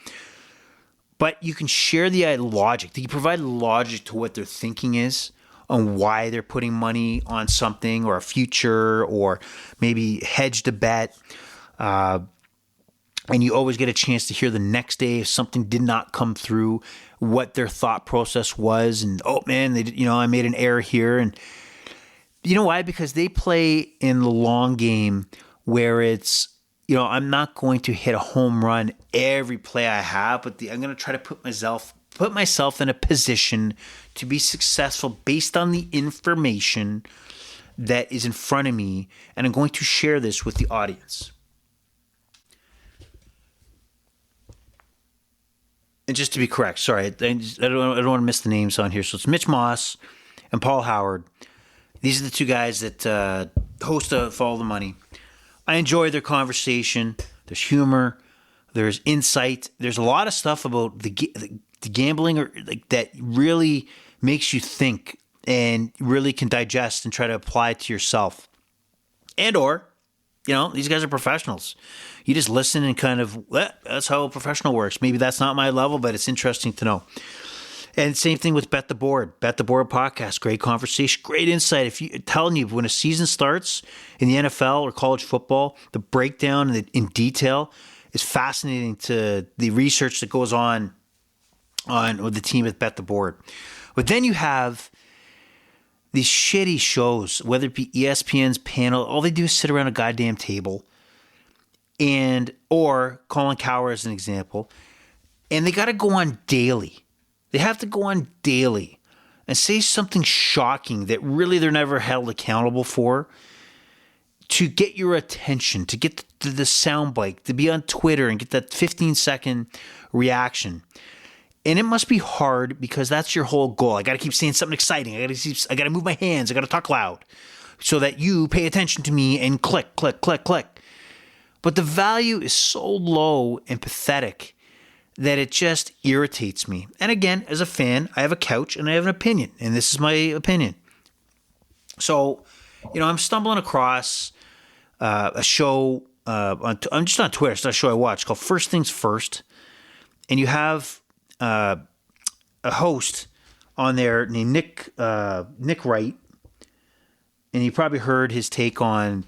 But you can share the logic. You provide logic to what their thinking is on why they're putting money on something or a future or maybe hedge the bet. and you always get a chance to hear the next day if something did not come through, what their thought process was, and oh man, I made an error here. And you know why? Because they play in the long game where it's, I'm not going to hit a home run every play I have, but I'm going to try to put myself in a position to be successful based on the information that is in front of me, and I'm going to share this with the audience. And just to be correct, sorry, I don't want to miss the names on here. So it's Mitch Moss and Paul Howard. These are the two guys that host Follow the Money. I enjoy their conversation. There's humor. There's insight. There's a lot of stuff about the gambling that really makes you think and really can digest and try to apply it to yourself. These guys are professionals. You just listen and kind of, that's how a professional works. Maybe that's not my level, but it's interesting to know. And same thing with Bet the Board. Bet the Board podcast. Great conversation, great insight. Telling you, when a season starts in the NFL or college football, the breakdown in detail is fascinating to the research that goes on with the team at Bet the Board. But then you have these shitty shows, whether it be ESPN's panel, all they do is sit around a goddamn table, or Colin Cowherd as an example, and they got to go on daily. They have to go on daily and say something shocking that really they're never held accountable for to get your attention, to get the soundbite, to be on Twitter and get that 15-second reaction. And it must be hard because that's your whole goal. I got to keep saying something exciting. I got to move my hands. I got to talk loud so that you pay attention to me and click, click, click, click. But the value is so low and pathetic that it just irritates me. And again, as a fan, I have a couch and I have an opinion, and this is my opinion. So, I'm stumbling across a show. I'm just on Twitter. It's not a show I watch. It's called First Things First, and you have a host on there named Nick Wright, and you probably heard his take on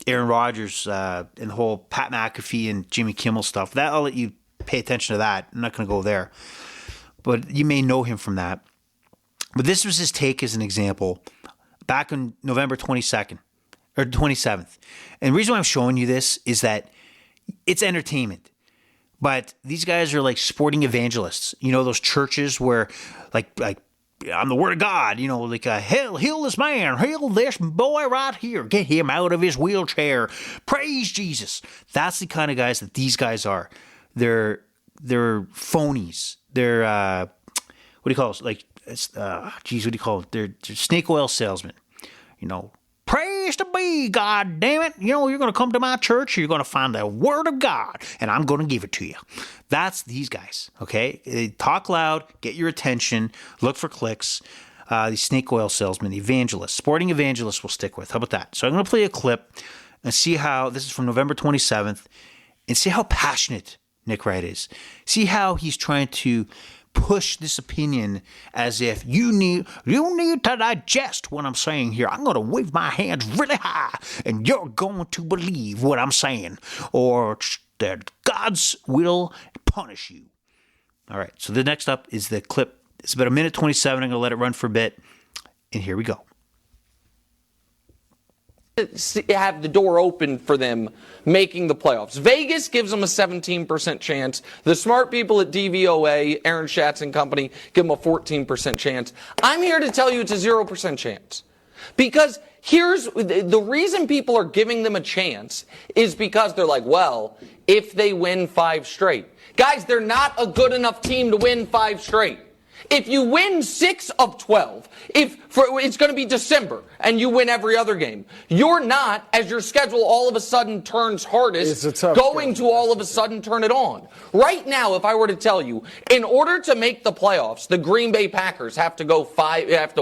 Aaron Rodgers and the whole Pat McAfee and Jimmy Kimmel stuff. That I'll let you pay attention to that. I'm not going to go there, but you may know him from that. But this was his take as an example back on November 22nd or 27th. And the reason why I'm showing you this is that it's entertainment. But these guys are like sporting evangelists. Those churches where like I'm the word of God, heal this man, heal this boy right here, get him out of his wheelchair, praise Jesus. That's the kind of guys that these guys are. They're phonies. They're, what do you call it? What do you call it? They're snake oil salesmen, Praise to be, God damn it. You're going to come to my church, you're going to find the word of God, and I'm going to give it to you. That's these guys, okay? They talk loud, get your attention, look for clicks. These snake oil salesmen, the evangelists, sporting evangelists will stick with. How about that? So I'm going to play a clip and see how, this is from November 27th, and see how passionate Nick Wright is. See how he's trying to push this opinion as if you need to digest what I'm saying here. I'm going to wave my hands really high and you're going to believe what I'm saying, or that God's will punish you. All right, so the next up is the clip. It's about 1:27. I'm going to let it run for a bit, and here we go. Have the door open for them making the playoffs. Vegas gives them a 17% chance. The smart people at DVOA, Aaron Schatz and company, give them a 14% chance. I'm here to tell you it's a 0% chance. Because here's the reason people are giving them a chance is because they're like, well, if they win 5 straight. Guys, they're not a good enough team to win 5 straight. If you win 6 of 12, it's going to be December, and you win every other game, you're not, as your schedule all of a sudden turns hardest, going to all of a sudden turn it on. Right now, if I were to tell you, in order to make the playoffs, the Green Bay Packers have to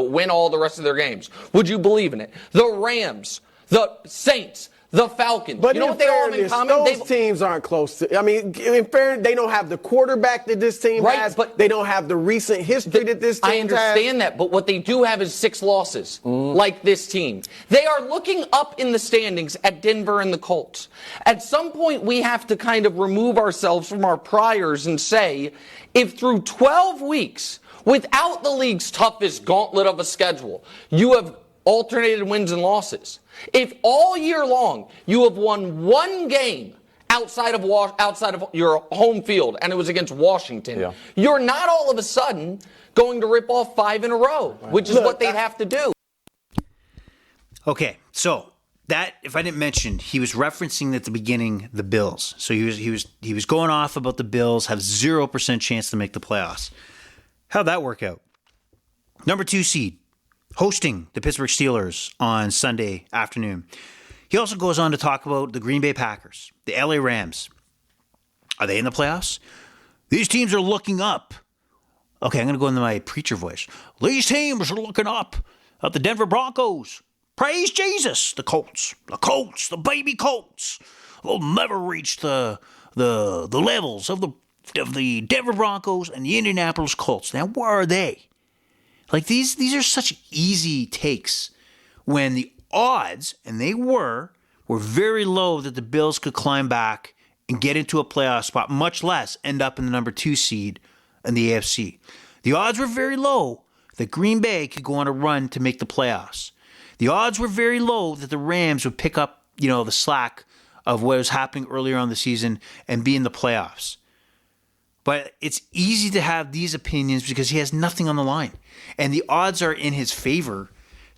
win all the rest of their games, would you believe in it? The Rams, the Saints, The Falcons. But you know what they all have in common? Those teams aren't close to. I mean, in fairness, they don't have the quarterback that this team has. But they don't have the recent history that this team has. I understand that, but what they do have is 6 losses, like this team. They are looking up in the standings at Denver and the Colts. At some point, we have to kind of remove ourselves from our priors and say, if through 12 weeks, without the league's toughest gauntlet of a schedule, you have alternated wins and losses. If all year long you have won one game outside of your home field, and it was against Washington, you're not all of a sudden going to rip off 5 in a row, which is what they'd have to do. Okay, so that, if I didn't mention, he was referencing at the beginning the Bills. So he was going off about the Bills have 0% chance to make the playoffs. How'd that work out? Number 2 seed, hosting the Pittsburgh Steelers on Sunday afternoon. He also goes on to talk about the Green Bay Packers, the LA Rams. Are they in the playoffs? These teams are looking up. Okay, I'm going to go into my preacher voice. These teams are looking up at the Denver Broncos. Praise Jesus, the Colts, the baby Colts. They'll never reach the levels of the Denver Broncos and the Indianapolis Colts. Now, where are they? Like, these are such easy takes when the odds, and they were very low that the Bills could climb back and get into a playoff spot, much less end up in the number 2 seed in the AFC. The odds were very low that Green Bay could go on a run to make the playoffs. The odds were very low that the Rams would pick up, the slack of what was happening earlier on the season and be in the playoffs. But it's easy to have these opinions because he has nothing on the line. And the odds are in his favor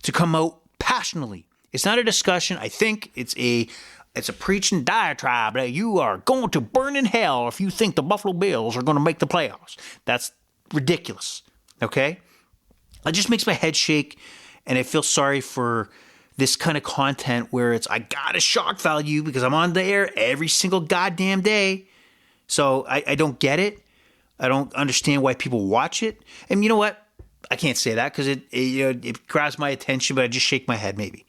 to come out passionately. It's not a discussion. I think it's a preaching diatribe that you are going to burn in hell if you think the Buffalo Bills are going to make the playoffs. That's ridiculous. Okay? It just makes my head shake, and I feel sorry for this kind of content where I got a shock value because I'm on the air every single goddamn day. So I don't get it. I don't understand why people watch it. And you know what? I can't say that because it grabs my attention, but I just shake my head maybe.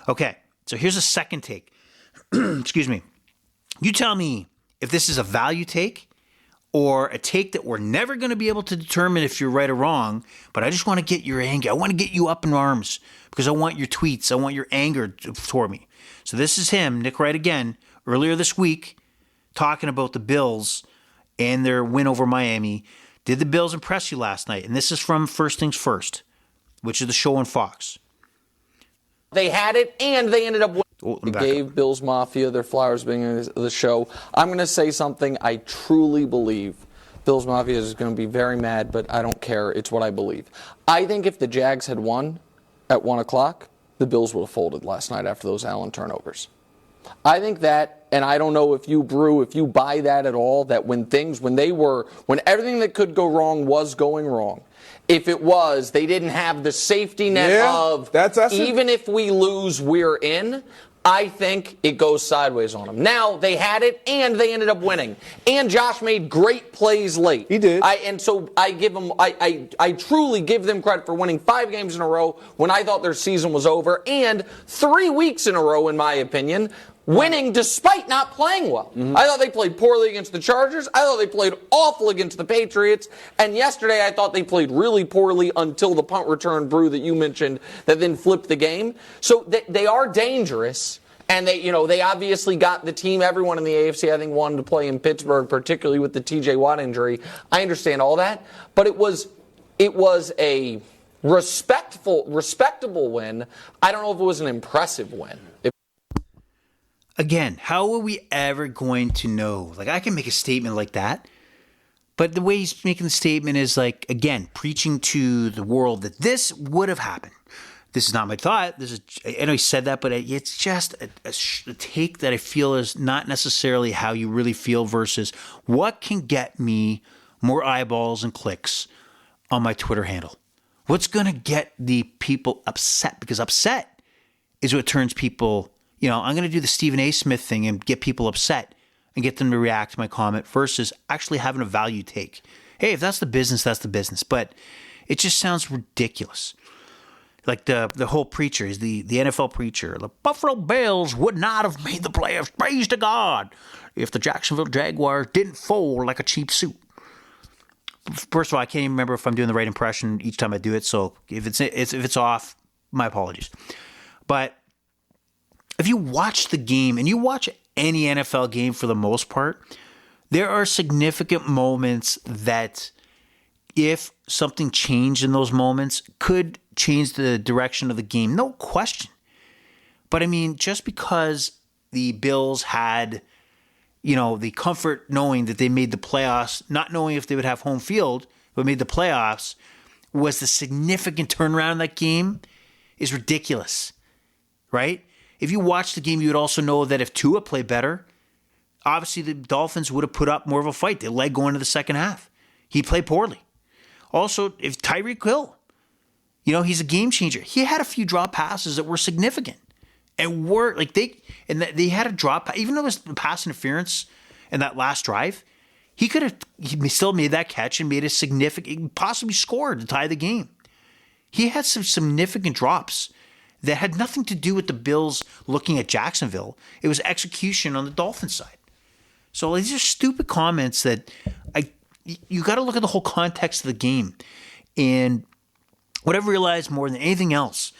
Okay, so here's a second take. Excuse me. You tell me if this is a value take or a take that we're never going to be able to determine if you're right or wrong, but I just want to get your anger. I want to get you up in arms because I want your tweets. I want your anger toward me. So this is him, Nick Wright again, earlier this week, talking about the Bills and their win over Miami. Did the Bills impress you last night? And this is from First Things First, which is the show on Fox. They had it, and they ended up winning. They gave Bills Mafia their flowers being in the show. I'm going to say something I truly believe. Bills Mafia is going to be very mad, but I don't care. It's what I believe. I think if the Jags had won at 1 o'clock, the Bills would have folded last night after those Allen turnovers. I think that, and I don't know if you buy that at all, that when everything that could go wrong was going wrong, if it was, they didn't have the safety net of, even if we lose, we're in, I think it goes sideways on them. Now, they had it, and they ended up winning. And Josh made great plays late. He did. And so I give them, I truly give them credit for winning 5 games in a row when I thought their season was over, and 3 weeks in a row, in my opinion, winning despite not playing well. I thought they played poorly against the Chargers. I thought they played awful against the Patriots. And yesterday I thought they played really poorly until the punt return brew that you mentioned that then flipped the game. So they are dangerous. And they obviously got the team. Everyone in the AFC, I think, wanted to play in Pittsburgh, particularly with the T.J. Watt injury. I understand all that. But it was a respectable win. I don't know if it was an impressive win. Again, how are we ever going to know? Like, I can make a statement like that, but the way he's making the statement is like, again, preaching to the world that this would have happened. This is not my thought. I know he said that, but it's just a take that I feel is not necessarily how you really feel versus what can get me more eyeballs and clicks on my Twitter handle. What's going to get the people upset? Because upset is what turns people... I'm going to do the Stephen A. Smith thing and get people upset and get them to react to my comment versus actually having a value take. Hey, if that's the business, that's the business. But it just sounds ridiculous. like the whole preacher is the NFL preacher. The Buffalo Bills would not have made the playoffs, praise to God, if the Jacksonville Jaguars didn't fold like a cheap suit. First of all, I can't even remember if I'm doing the right impression each time I do it. So if it's off, my apologies. But if you watch the game, and you watch any NFL game for the most part, there are significant moments that, if something changed in those moments, could change the direction of the game. No question. But I mean, just because the Bills had, the comfort knowing that they made the playoffs, not knowing if they would have home field, but made the playoffs, was the significant turnaround in that game is ridiculous, right? If you watch the game, you would also know that if Tua played better, obviously the Dolphins would have put up more of a fight. They led going into the second half. He played poorly. Also, if Tyreek Hill, he's a game changer. He had a few drop passes that were significant. And they had a drop, even though it was pass interference in that last drive, he still made that catch and made a significant, possibly scored to tie the game. He had some significant drops that had nothing to do with the Bills looking at Jacksonville. It was execution on the Dolphins side. So these are stupid comments that you got to look at the whole context of the game. And what I've realized more than anything else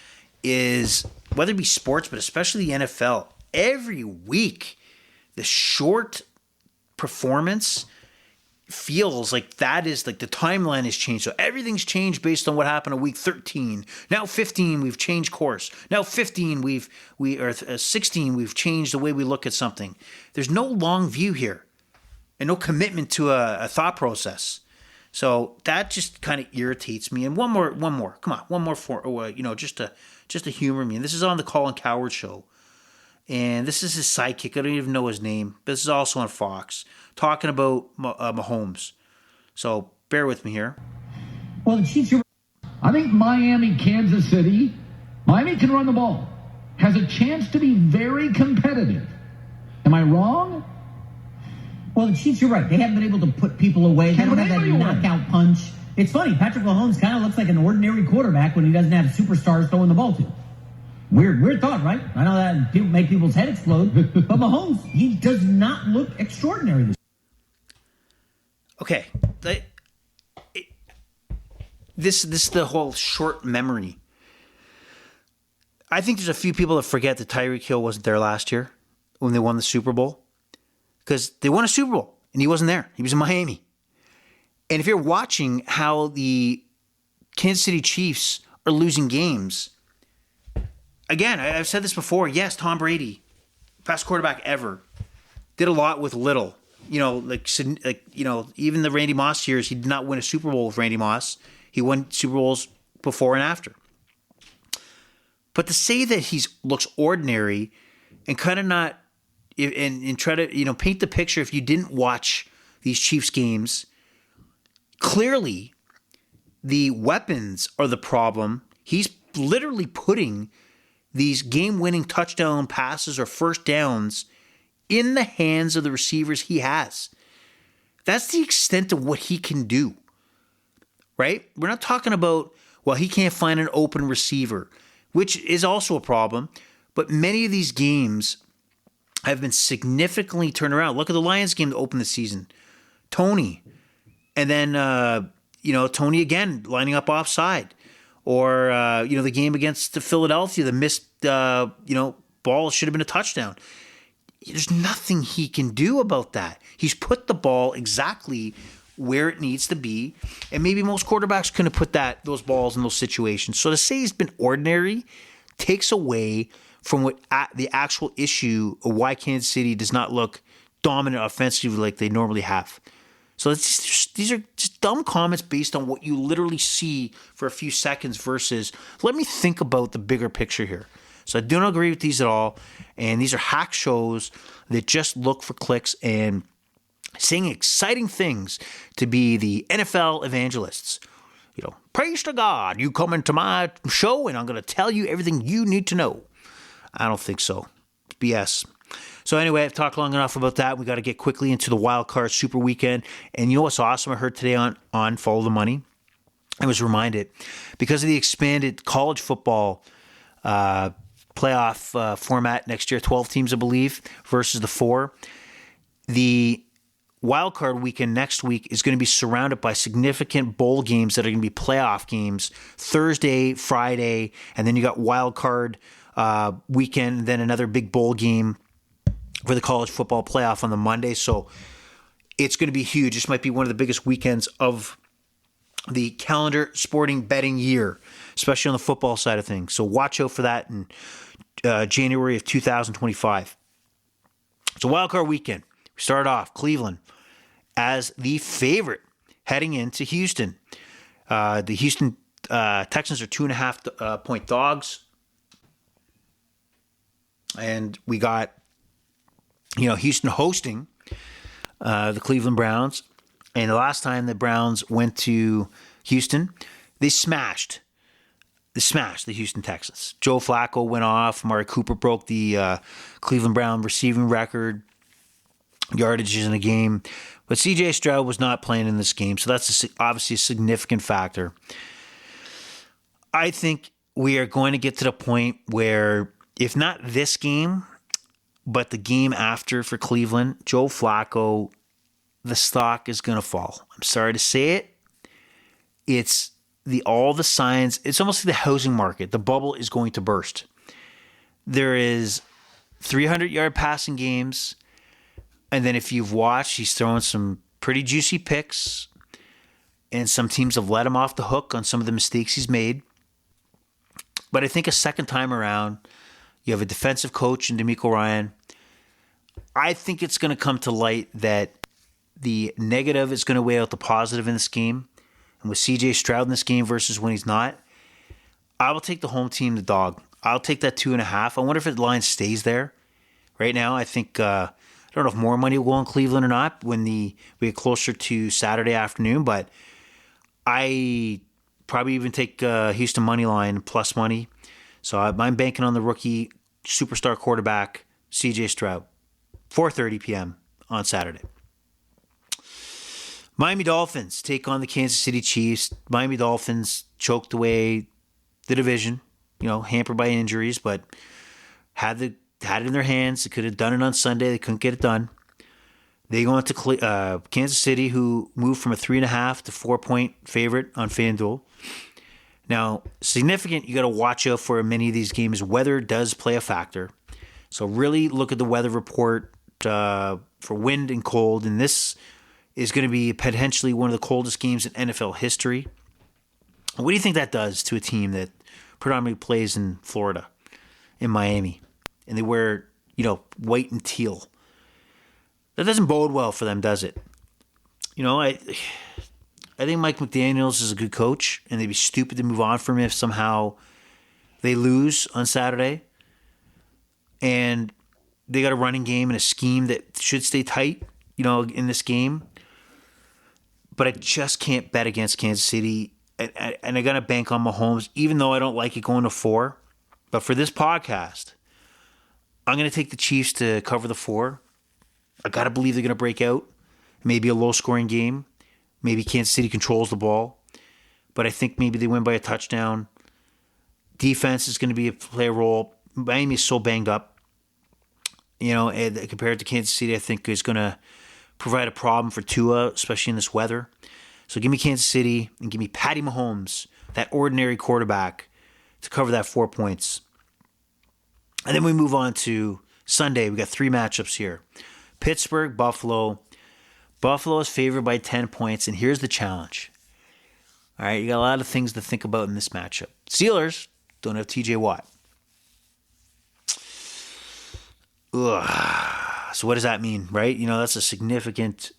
is, whether it be sports, but especially the NFL, every week, the short performance feels like that is like the timeline has changed. So everything's changed based on what happened in week 13. Now 15, we've changed course. Now 15, 16, we've changed the way we look at something. There's no long view here and no commitment to a thought process. So that just kind of irritates me. And one more, come on, one more just to humor me. And this is on the Colin Cowherd show. And this is his sidekick. I don't even know his name. But this is also on Fox, talking about Mahomes. So bear with me here. Well, the Chiefs, I think Miami, Kansas City, Miami can run the ball. Has a chance to be very competitive. Am I wrong? Well, the Chiefs, you're right. They haven't been able to put people away. They don't have that knockout punch. It's funny. Patrick Mahomes kind of looks like an ordinary quarterback when he doesn't have superstars throwing the ball to him. Weird thought, right? I know that make people's head explode, but Mahomes, he does not look extraordinary. Okay, this is the whole short memory. I think there's a few people that forget that Tyreek Hill wasn't there last year when they won the Super Bowl, because they won a Super Bowl and he wasn't there. He was in Miami. And if you're watching how the Kansas City Chiefs are losing games, again, I've said this before. Yes, Tom Brady, best quarterback ever, did a lot with little. Even the Randy Moss years, he did not win a Super Bowl with Randy Moss. He won Super Bowls before and after. But to say that he looks ordinary and kind of not, and try to paint the picture, if you didn't watch these Chiefs games, clearly the weapons are the problem. He's literally putting these game-winning touchdown passes or first downs in the hands of the receivers he has. That's the extent of what he can do, right? We're not talking about, well, he can't find an open receiver, which is also a problem, but many of these games have been significantly turned around. Look at the Lions game to open the season. Tony, and then, Tony again lining up offside. Or, the game against Philadelphia, the missed, ball should have been a touchdown. There's nothing he can do about that. He's put the ball exactly where it needs to be. And maybe most quarterbacks couldn't have put those balls in those situations. So to say he's been ordinary takes away from what the actual issue of why Kansas City does not look dominant offensively like they normally have. So these are just dumb comments based on what you literally see for a few seconds versus, let me think about the bigger picture here. So I do not agree with these at all. And these are hack shows that just look for clicks and saying exciting things to be the NFL evangelists. Praise to God, you come into my show and I'm going to tell you everything you need to know. I don't think so. It's BS. So anyway, I've talked long enough about that. We got to get quickly into the wild card super weekend. And you know what's awesome? I heard today on Follow the Money I was reminded, because of the expanded college football playoff format next year, 12 teams, I believe, versus the 4, the wild card weekend next week is going to be surrounded by significant bowl games that are going to be playoff games Thursday, Friday, and then you got wild card weekend, then another big bowl game for the college football playoff on the Monday. So it's going to be huge. This might be one of the biggest weekends of the calendar sporting betting year, especially on the football side of things. So watch out for that in January of 2025. It's a wild card weekend. We start off Cleveland as the favorite heading into Houston. The Houston Texans are 2.5 point dogs. And we got, Houston hosting the Cleveland Browns. And the last time the Browns went to Houston, they smashed the Houston Texans. Joe Flacco went off. Amari Cooper broke the Cleveland Brown receiving record, yardages in a game. But C.J. Stroud was not playing in this game, so that's obviously a significant factor. I think we are going to get to the point where, if not this game, but the game after for Cleveland, Joe Flacco, the stock is going to fall. I'm sorry to say it. It's all the signs. It's almost like the housing market. The bubble is going to burst. There is 300-yard passing games. And then if you've watched, he's throwing some pretty juicy picks. And some teams have let him off the hook on some of the mistakes he's made. But I think a second time around, you have a defensive coach in DeMeco Ryan. I think it's going to come to light that the negative is going to weigh out the positive in this game. And with C.J. Stroud in this game versus when he's not, I will take the home team, the dog. I'll take that 2.5. I wonder if the line stays there. Right now, I think, I don't know if more money will go in Cleveland or not when we get closer to Saturday afternoon, but I probably even take Houston money line plus money. So I'm banking on the rookie superstar quarterback, C.J. Stroud, 4:30 p.m. on Saturday. Miami Dolphins take on the Kansas City Chiefs. Miami Dolphins choked away the division, hampered by injuries, but had it in their hands. They could have done it on Sunday. They couldn't get it done. They go into Kansas City, who moved from a 3.5 to 4 point favorite on FanDuel. Now, significant, you got to watch out for many of these games. Weather does play a factor. So really look at the weather report for wind and cold. And this is going to be potentially one of the coldest games in NFL history. What do you think that does to a team that predominantly plays in Florida, in Miami, and they wear, white and teal? That doesn't bode well for them, does it? I think Mike McDaniels is a good coach, and they'd be stupid to move on from him if somehow they lose on Saturday. And they got a running game and a scheme that should stay tight, in this game. But I just can't bet against Kansas City. And I got to bank on Mahomes, even though I don't like it going to 4. But for this podcast, I'm going to take the Chiefs to cover the 4. I got to believe they're going to break out. Maybe a low-scoring game. Maybe Kansas City controls the ball. But I think maybe they win by a touchdown. Defense is going to play a role. Miami is so banged up. And compared to Kansas City, I think is going to provide a problem for Tua, especially in this weather. So give me Kansas City and give me Patty Mahomes, that ordinary quarterback, to cover that 4 points. And then we move on to Sunday. We got 3 matchups here. Pittsburgh, Buffalo. Buffalo is favored by 10 points, and here's the challenge. All right, you got a lot of things to think about in this matchup. Steelers don't have TJ Watt. Ugh. So what does that mean, right? That's a significant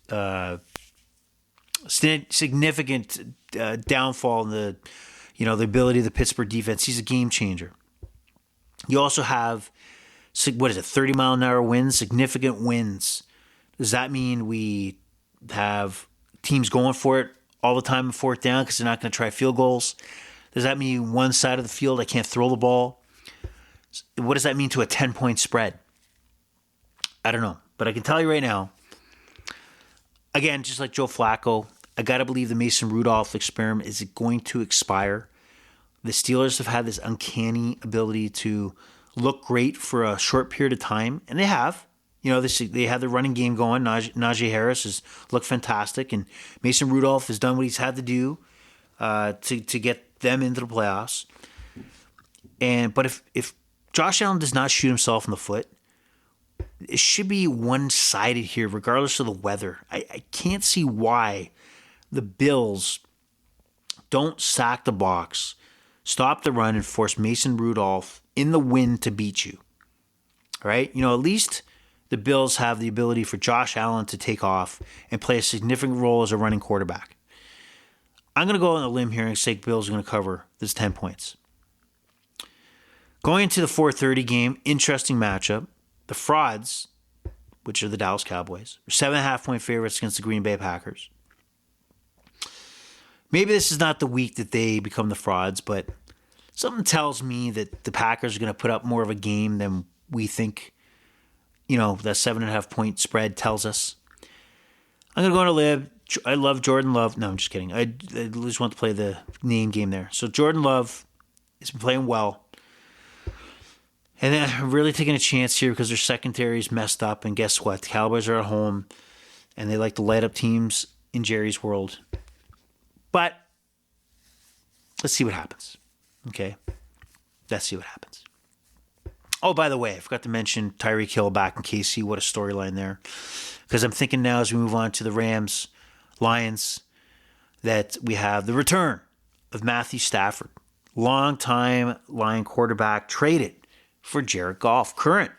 downfall in the, the ability of the Pittsburgh defense. He's a game changer. You also have, 30-mile-an-hour winds, significant winds. Does that mean we have teams going for it all the time in 4th down because they're not going to try field goals? Does that mean one side of the field I can't throw the ball? What does that mean to a 10-point spread? I don't know. But I can tell you right now, again, just like Joe Flacco, I got to believe the Mason Rudolph experiment is going to expire. The Steelers have had this uncanny ability to look great for a short period of time, and they have. They had the running game going. Najee Harris has looked fantastic, and Mason Rudolph has done what he's had to do to get them into the playoffs. But if Josh Allen does not shoot himself in the foot, it should be one-sided here, regardless of the weather. I can't see why the Bills don't sack the box, stop the run, and force Mason Rudolph in the wind to beat you. All right? At least the Bills have the ability for Josh Allen to take off and play a significant role as a running quarterback. I'm going to go on a limb here and say Bills are going to cover this 10 points. Going into the 4:30 game, interesting matchup. The Frauds, which are the Dallas Cowboys, are 7.5-point favorites against the Green Bay Packers. Maybe this is not the week that they become the Frauds, but something tells me that the Packers are going to put up more of a game than we think, that 7.5-point spread tells us. I'm going to go on a lib. I love Jordan Love. No, I'm just kidding. I just want to play the name game there. So Jordan Love has been playing well. And then I'm really taking a chance here because their secondary is messed up. And guess what? The Cowboys are at home, and they like to light up teams in Jerry's world. But let's see what happens. Okay? Let's see what happens. Oh, by the way, I forgot to mention Tyreek Hill back in KC. What a storyline there. Because I'm thinking now as we move on to the Rams, Lions, that we have the return of Matthew Stafford. Longtime Lion quarterback traded for Jared Goff, current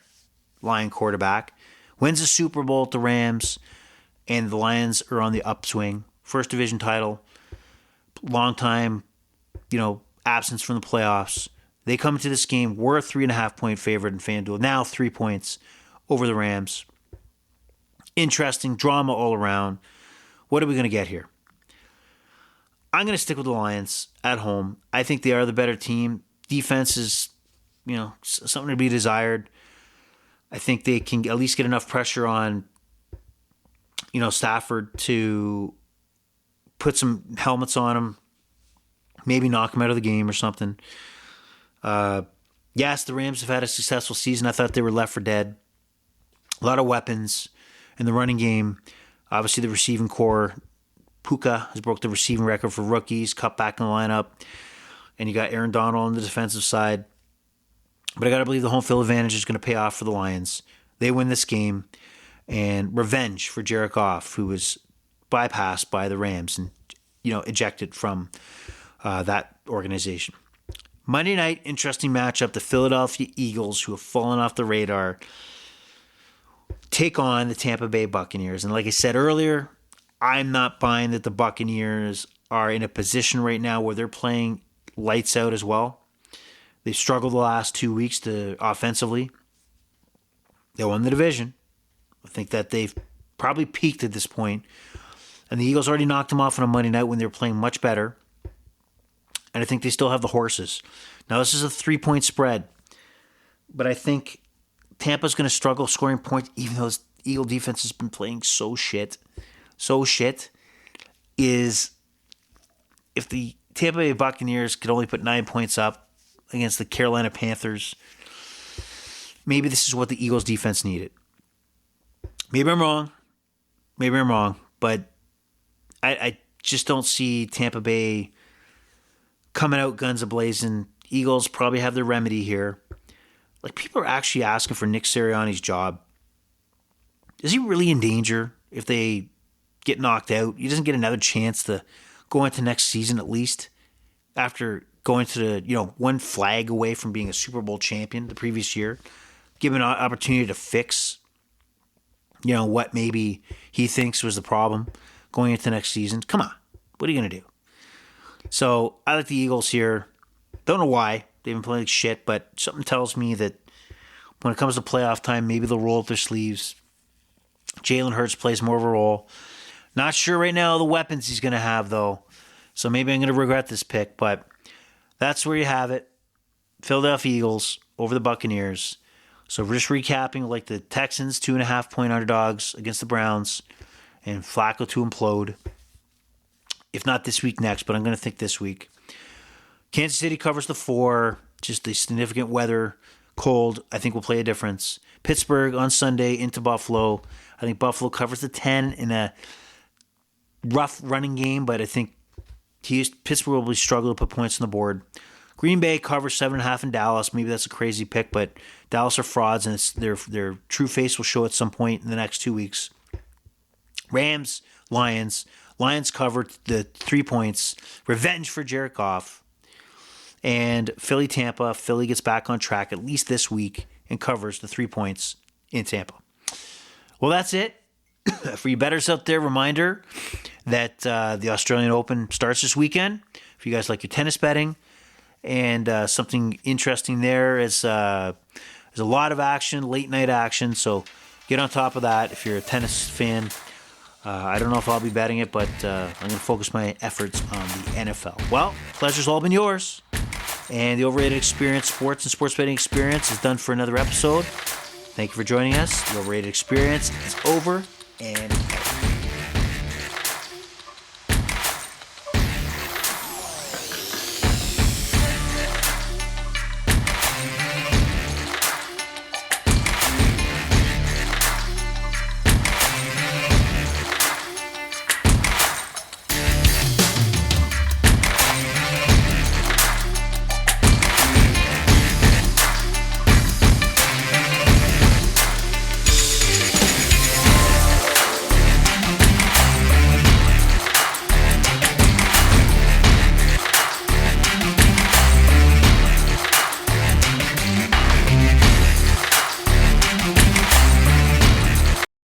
Lion quarterback, wins a Super Bowl at the Rams, and the Lions are on the upswing. First division title, long time, absence from the playoffs. They come into this game, we're a 3.5-point favorite in FanDuel, now 3 points over the Rams. Interesting drama all around. What are we going to get here? I'm going to stick with the Lions at home. I think they are the better team. Defense is something to be desired. I think they can at least get enough pressure on, Stafford to put some helmets on him, maybe knock him out of the game or something. Yes, the Rams have had a successful season. I thought they were left for dead. A lot of weapons in the running game. Obviously, the receiving core. Puka has broke the receiving record for rookies, cut back in the lineup. And you got Aaron Donald on the defensive side. But I got to believe the home field advantage is going to pay off for the Lions. They win this game. And revenge for Jared Goff, who was bypassed by the Rams and, ejected from that organization. Monday night, interesting matchup. The Philadelphia Eagles, who have fallen off the radar, take on the Tampa Bay Buccaneers. And like I said earlier, I'm not buying that the Buccaneers are in a position right now where they're playing lights out as well. They've struggled the last 2 weeks offensively. They won the division. I think that they've probably peaked at this point. And the Eagles already knocked them off on a Monday night when they were playing much better. And I think they still have the horses. Now, this is a 3-point spread. But I think Tampa's going to struggle scoring points, even though this Eagle defense has been playing so shit. So shit is if the Tampa Bay Buccaneers could only put 9 points up against the Carolina Panthers, maybe this is what the Eagles defense needed. Maybe I'm wrong. But I just don't see Tampa Bay coming out guns a-blazing. Eagles probably have their remedy here. Like, people are actually asking for Nick Sirianni's job. Is he really in danger if they get knocked out? He doesn't get another chance to go into next season at least after going to the, one flag away from being a Super Bowl champion the previous year. Give him an opportunity to fix, what maybe he thinks was the problem going into next season. Come on. What are you going to do? So I like the Eagles here. Don't know why. They've been playing like shit, but something tells me that when it comes to playoff time, maybe they'll roll up their sleeves. Jalen Hurts plays more of a role. Not sure right now the weapons he's going to have, though. So maybe I'm going to regret this pick, but that's where you have it. Philadelphia Eagles over the Buccaneers. So we're just recapping, like the Texans, 2.5-point underdogs against the Browns, and Flacco to implode. If not this week, next, but I'm going to think this week. Kansas City covers the 4. Just the significant weather, cold, I think will play a difference. Pittsburgh on Sunday into Buffalo. I think Buffalo covers the 10 in a rough running game, but I think Pittsburgh will struggle to put points on the board. Green Bay covers 7.5 in Dallas. Maybe that's a crazy pick, but Dallas are frauds, and their true face will show at some point in the next 2 weeks. Rams, Lions. Lions covered the 3 points. Revenge for Jared Goff. And Philly, Tampa. Philly gets back on track at least this week and covers the 3 points in Tampa. Well, that's it. For you bettors out there, reminder that the Australian Open starts this weekend. If you guys like your tennis betting, and something interesting there is there's a lot of action, late night action. So get on top of that if you're a tennis fan. I don't know if I'll be betting it, but I'm going to focus my efforts on the NFL. Well, pleasure's all been yours. And the Overrated Experience Sports and Sports Betting Experience is done for another episode. Thank you for joining us. The Overrated Experience is over and out.